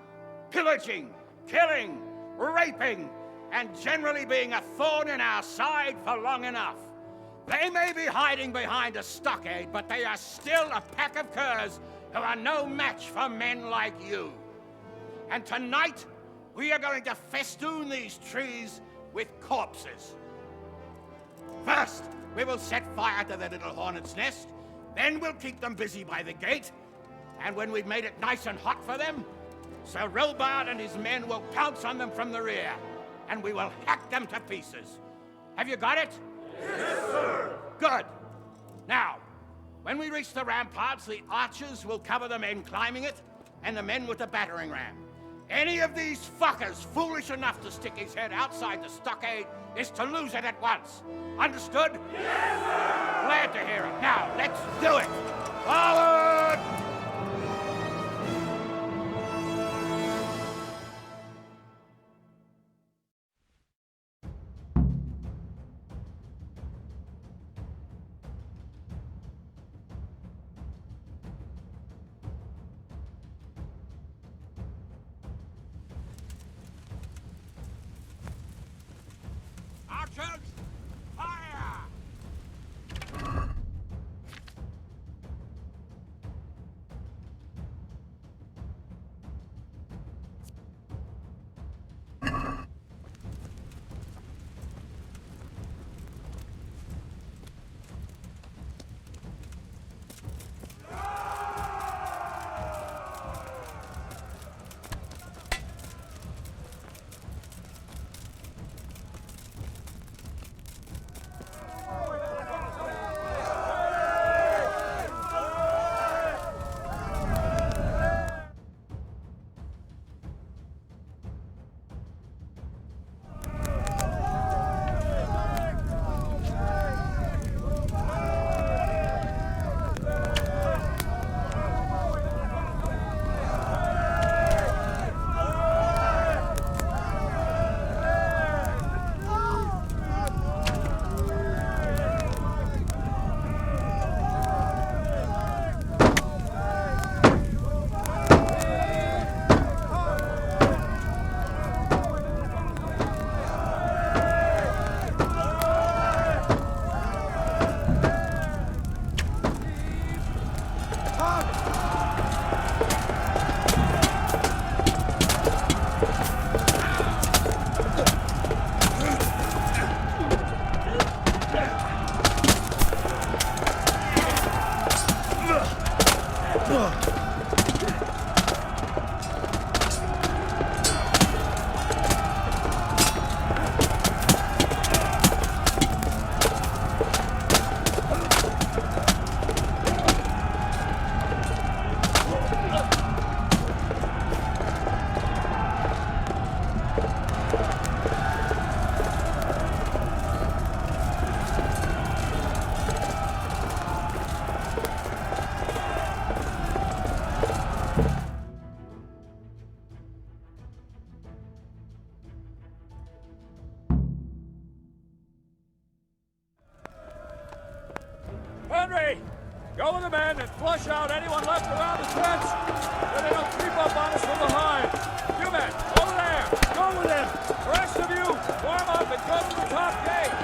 Pillaging, killing, raping, and generally being a thorn in our side for long enough. They may be hiding behind a stockade, but they are still a pack of curs who are no match for men like you. And tonight, we are going to festoon these trees with corpses. First, we will set fire to their little hornet's nest. Then we'll keep them busy by the gate. And when we've made it nice and hot for them, Sir Robard and his men will pounce on them from the rear. And we will hack them to pieces. Have you got it? Yes, sir! Good. Now, when we reach the ramparts, the archers will cover the men climbing it, and the men with the battering ram. Any of these fuckers foolish enough to stick his head outside the stockade is to lose it at once. Understood? Yes, sir! Glad to hear it. Now, let's do it! Forward! Archers, fire! Go with the men and flush out anyone left around the tents, so they don't creep up on us from behind. You men, over there, go with them. The rest of you, warm up and go to the top gate.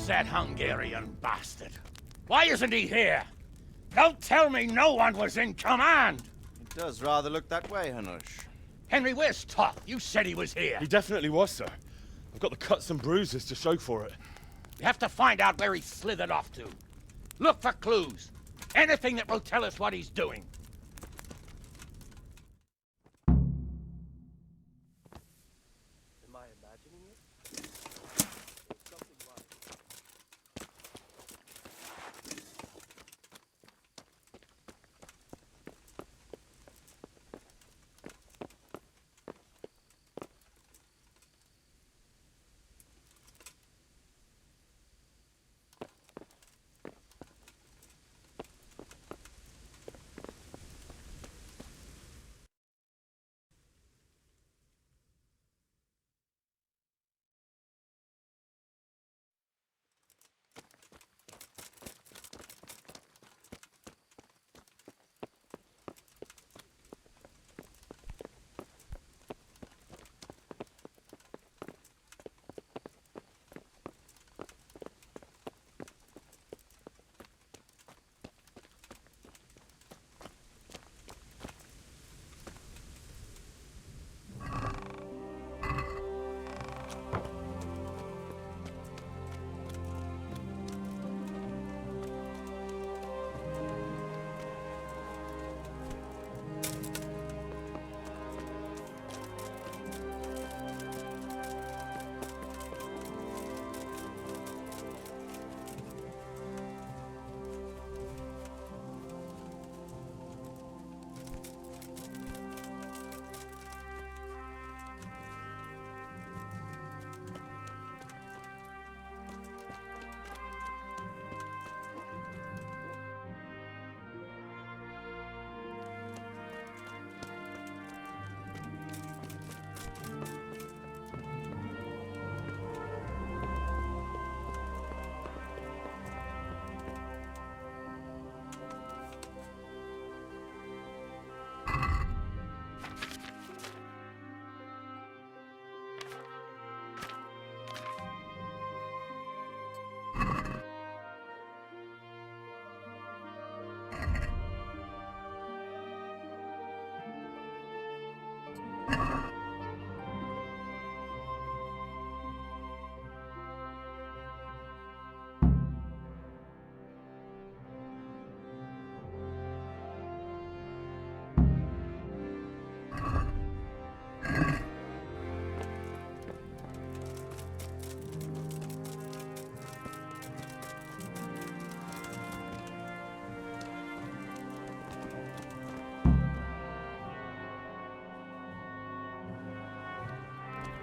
That Hungarian bastard. Why isn't he here? Don't tell me no one was in command! It does rather look that way, Hanush. Henry, where's Toth? You said he was here. He definitely was, sir. I've got the cuts and bruises to show for it. We have to find out where he slithered off to. Look for clues. Anything that will tell us what he's doing. Am I imagining it? There's something right.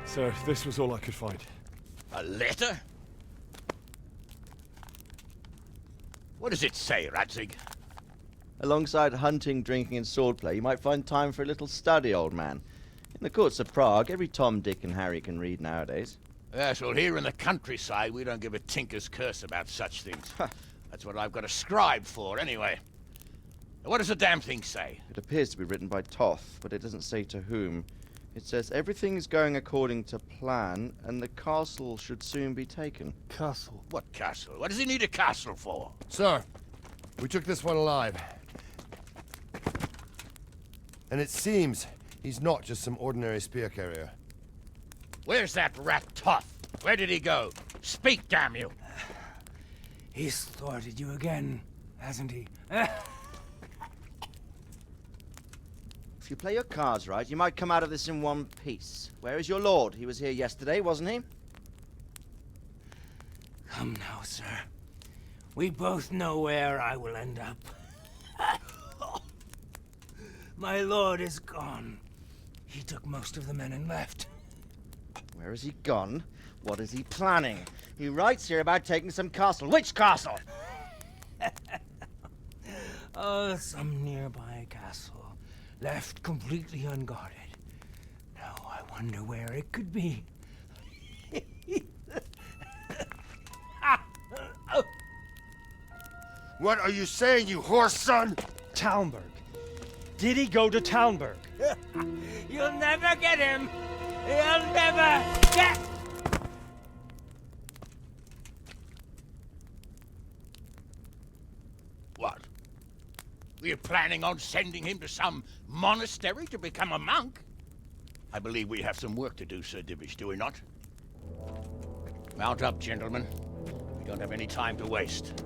Sir, this was all I could find. A letter? What does it say, Radzig? Alongside hunting, drinking, and swordplay, you might find time for a little study, old man. In the courts of Prague, every Tom, Dick, and Harry can read nowadays. Yes, well, here in the countryside, we don't give a tinker's curse about such things. That's what I've got a scribe for, anyway. What does the damn thing say? It appears to be written by Toth, but it doesn't say to whom. It says everything is going according to plan, and the castle should soon be taken. Castle? What castle? What does he need a castle for? Sir, we took this one alive. And it seems he's not just some ordinary spear carrier. Where's that rat Toth? Where did he go? Speak, damn you! He's thwarted you again, hasn't he? If you play your cards right, you might come out of this in one piece. Where is your lord? He was here yesterday, wasn't he? Come now, sir. We both know where I will end up. My lord is gone. He took most of the men and left. Where has he gone? What is he planning? He writes here about taking some castle. Which castle? Oh, some nearby castle. Left completely unguarded. Now I wonder where it could be. What are you saying, you horse son? Talmberg. Did he go to Talmberg? You'll never get him! You'll never get... What? We're planning on sending him to some monastery to become a monk? I believe we have some work to do, Sir Divish, do we not? Mount up, gentlemen. We don't have any time to waste.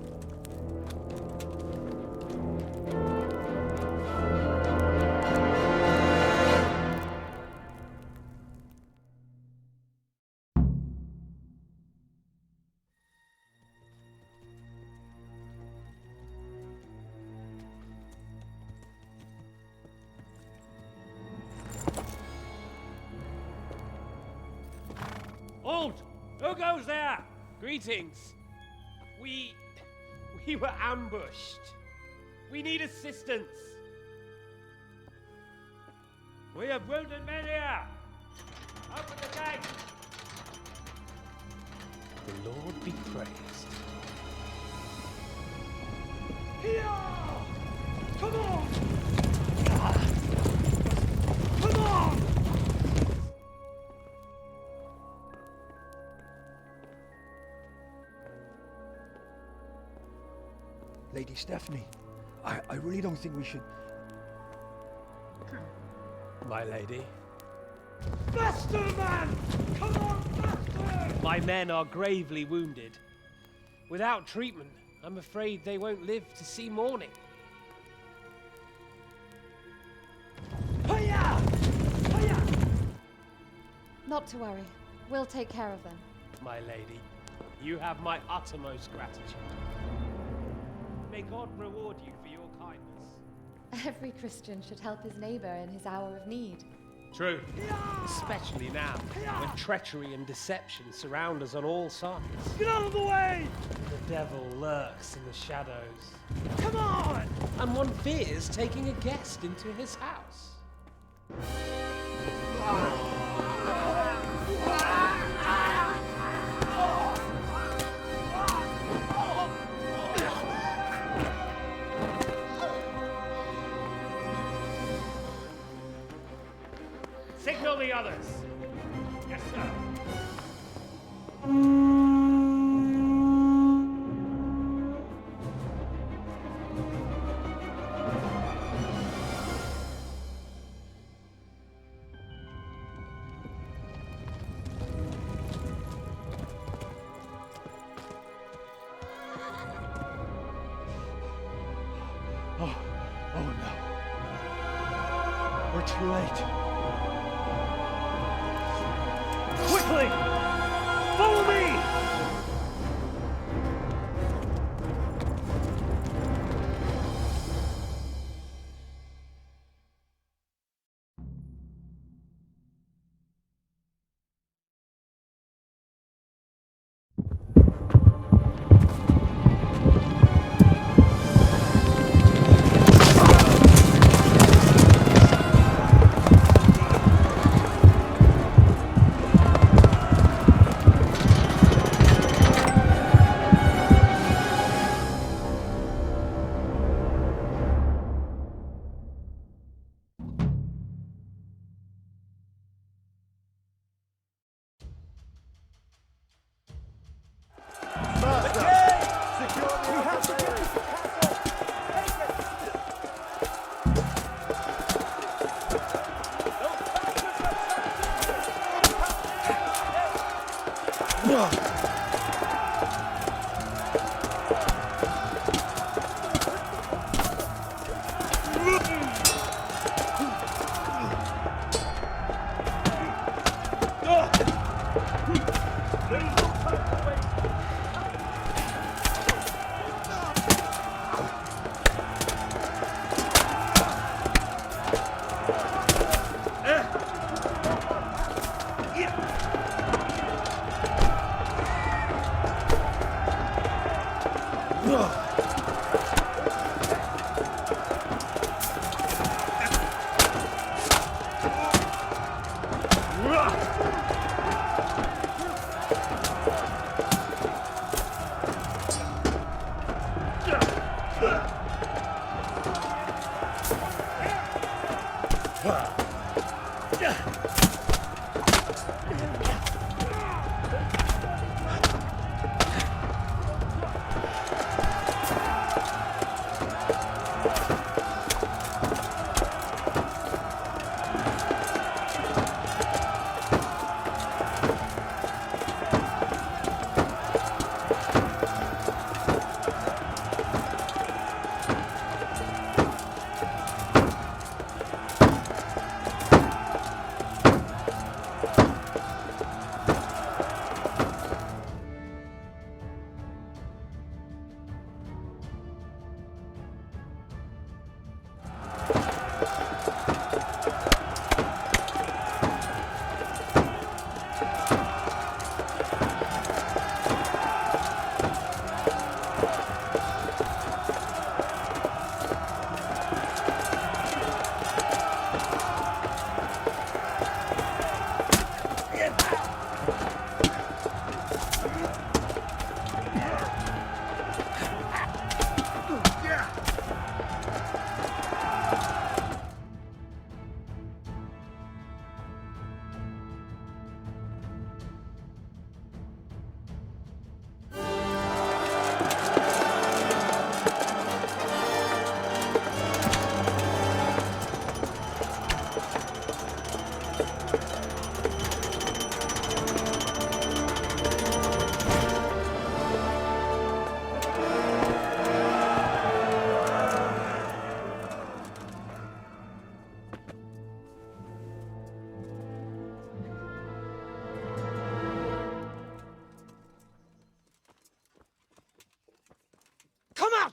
Halt! Who goes there? Greetings. We were ambushed. We need assistance. We have wounded men here. Open the gate. The Lord be praised. Here! Come on! Come on! Lady Stephanie, I really don't think we should... My lady. Faster, man! Come on, faster! My men are gravely wounded. Without treatment, I'm afraid they won't live to see morning. Hiya! Hiya! Not to worry. We'll take care of them. My lady, you have my uttermost gratitude. May God reward you for your kindness. Every Christian should help his neighbor in his hour of need. True. Especially now, when treachery and deception surround us on all sides. Get out of the way! The devil lurks in the shadows. Come on! And one fears taking a guest into his house. Signal the others. Yes, sir. We're too late. Quickly! Follow me!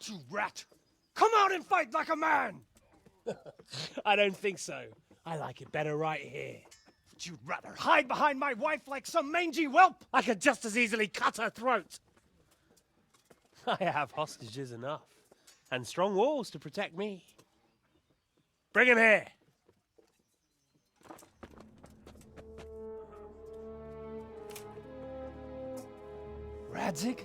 You rat! Come out and fight like a man! I don't think so. I like it better right here. Would you rather hide behind my wife like some mangy whelp? I could just as easily cut her throat. I have hostages enough, and strong walls to protect me. Bring him here. Radzig?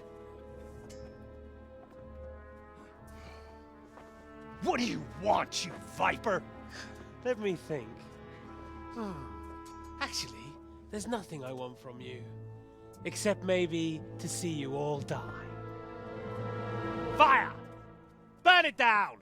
What do you want, you viper? Let me think. Actually, there's nothing I want from you. Except maybe to see you all die. Fire! Burn it down!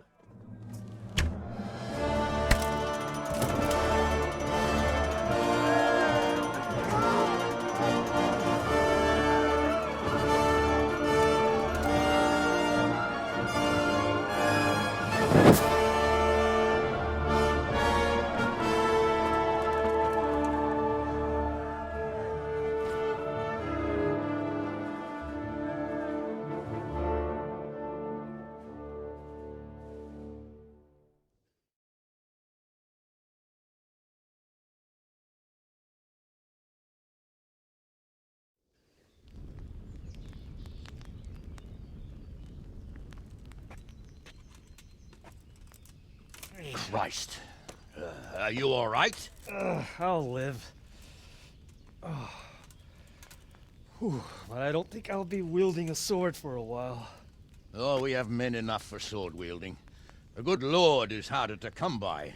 Christ. Are you all right? I'll live. Oh. Whew, but I don't think I'll be wielding a sword for a while. Oh, we have men enough for sword wielding. The good Lord is harder to come by.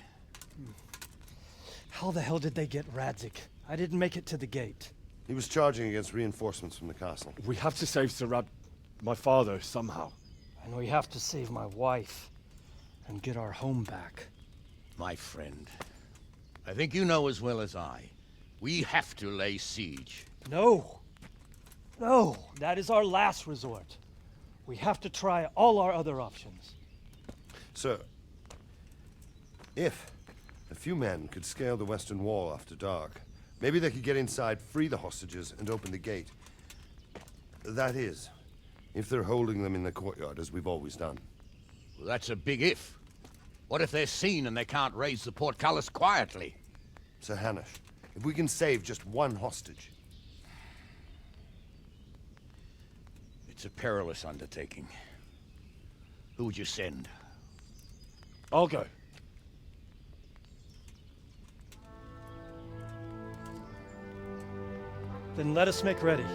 How the hell did they get Radzig? I didn't make it to the gate. He was charging against reinforcements from the castle. We have to save my father, somehow. And we have to save my wife. And get our home back. My friend, I think you know as well as I. We have to lay siege. No! No! That is our last resort. We have to try all our other options. Sir, if a few men could scale the western wall after dark, maybe they could get inside, free the hostages, and open the gate. That is, if they're holding them in the courtyard, as we've always done. Well, that's a big if. What if they're seen and they can't raise the portcullis quietly? Sir Hanush, if we can save just one hostage. It's a perilous undertaking. Who would you send? I'll go. Then let us make ready.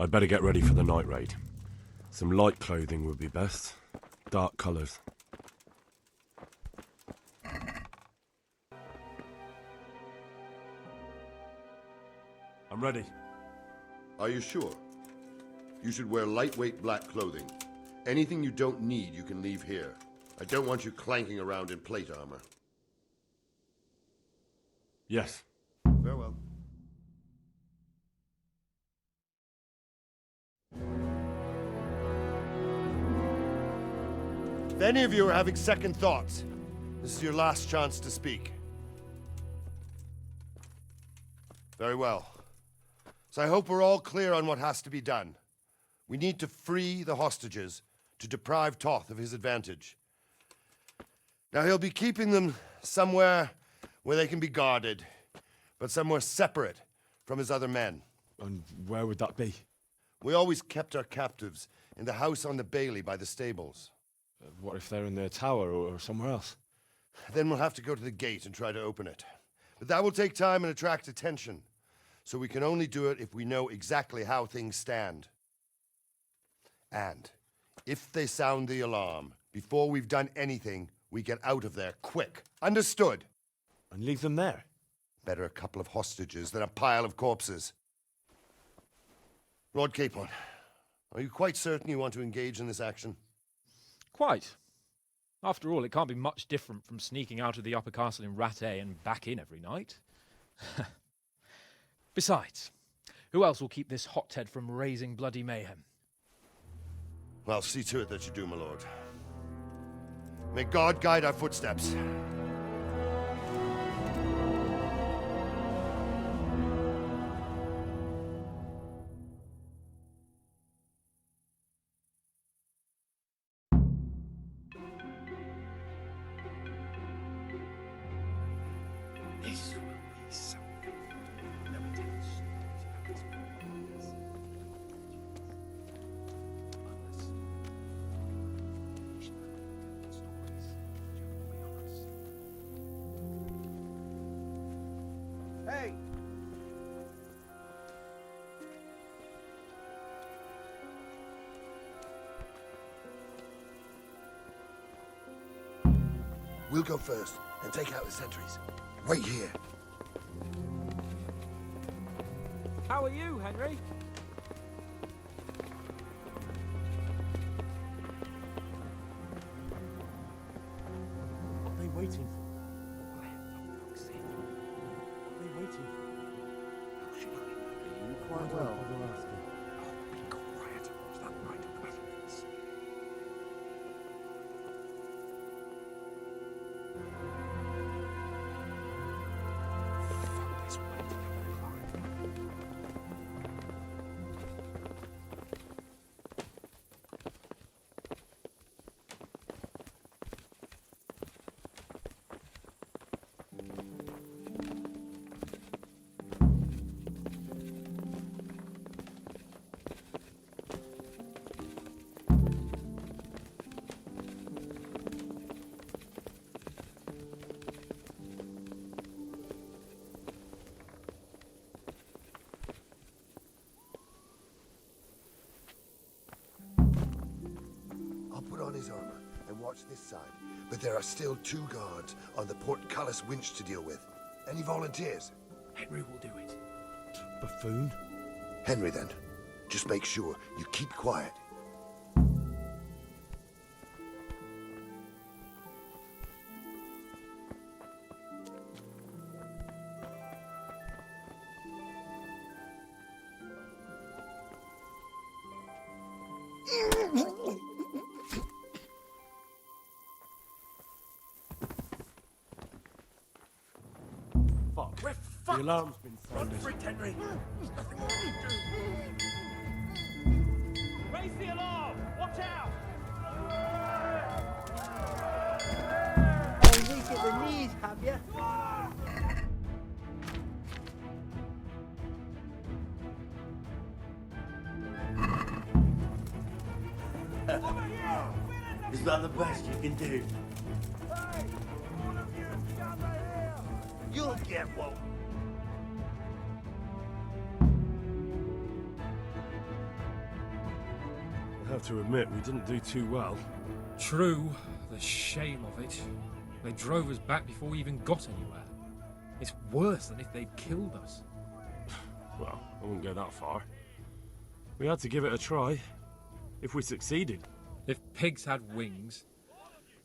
I'd better get ready for the night raid. Some light clothing would be best. Dark colours. I'm ready. Are you sure? You should wear lightweight black clothing. Anything you don't need, you can leave here. I don't want you clanking around in plate armor. Yes. Farewell. If any of you are having second thoughts, this is your last chance to speak. Very well. So I hope we're all clear on what has to be done. We need to free the hostages to deprive Toth of his advantage. Now he'll be keeping them somewhere where they can be guarded, but somewhere separate from his other men. And where would that be? We always kept our captives in the house on the bailey by the stables. What if they're in their tower or somewhere else? Then we'll have to go to the gate and try to open it. But that will take time and attract attention. So we can only do it if we know exactly how things stand. And if they sound the alarm, before we've done anything, we get out of there quick. Understood? And leave them there? Better a couple of hostages than a pile of corpses. Lord Capon, are you quite certain you want to engage in this action? Quite. After all, it can't be much different from sneaking out of the upper castle in Rattay and back in every night. Besides, who else will keep this hothead from raising bloody mayhem? Well, see to it that you do, my lord. May God guide our footsteps. Hey! We'll go first and take out the sentries. Wait here. How are you, Henry? What are they waiting for? What are they waiting for? How should I know? You quite well. Be quiet. Stand right at the battlements. watch this side. But there are still 2 guards on the portcullis winch to deal with. Any volunteers? Henry will do it. Buffoon? Henry, then. Just make sure you keep quiet. Fuck. We're The alarm's been sounded. Run for it, Henry! Raise the alarm! Watch out! Oh, weak at the knees, have you? Is that the best you can do? You'll get one. I have to admit, we didn't do too well. True, the shame of it. They drove us back before we even got anywhere. It's worse than if they'd killed us. Well, I wouldn't go that far. We had to give it a try. If we succeeded. If pigs had wings...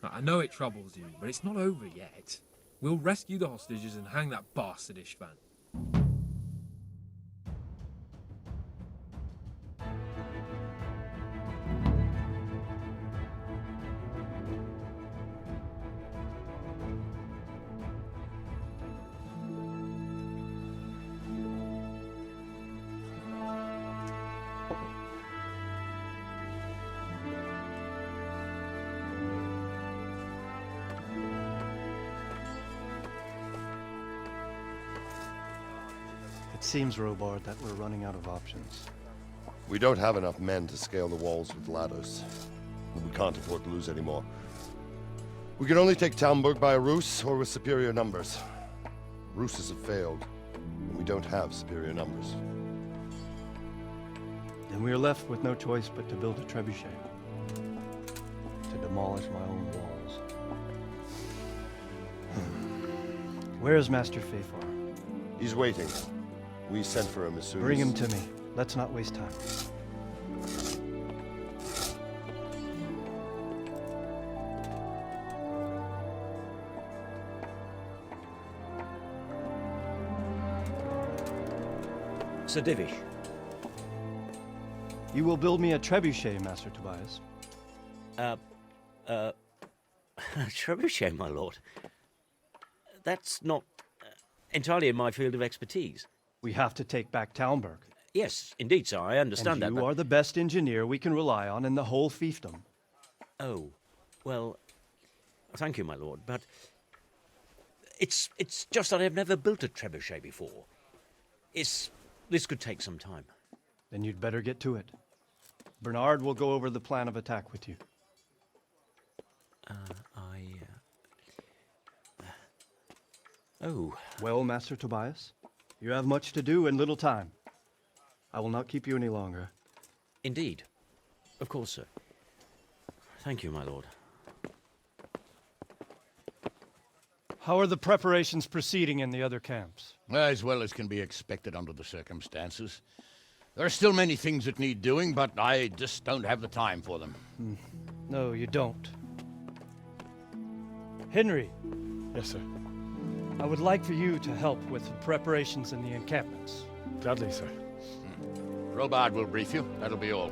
I know it troubles you, but it's not over yet. We'll rescue the hostages and hang that bastard Istvan. It seems, Robard, that we're running out of options. We don't have enough men to scale the walls with ladders. We can't afford to lose any more. We can only take Talmberg by a ruse or with superior numbers. Ruses have failed, and we don't have superior numbers. Then we are left with no choice but to build a trebuchet. To demolish my own walls. Where is Master Fafar? He's waiting. We sent for him as soon as... Bring him to me. Let's not waste time. Sir Divish. You will build me a trebuchet, Master Tobias. Trebuchet, my lord. That's not entirely in my field of expertise. We have to take back Talmberg. Yes, indeed, sir. I understand that. You are the best engineer we can rely on in the whole fiefdom. Oh, well, thank you, my lord, but it's just that I've never built a trebuchet before. This could take some time. Then you'd better get to it. Bernard will go over the plan of attack with you. Oh. Well, Master Tobias, you have much to do and little time. I will not keep you any longer. Indeed. Of course, sir. Thank you, my lord. How are the preparations proceeding in the other camps? As well as can be expected under the circumstances. There are still many things that need doing, but I just don't have the time for them. No, you don't. Henry. Yes, sir. I would like for you to help with the preparations in the encampments. Gladly, sir. Robard will brief you. That'll be all.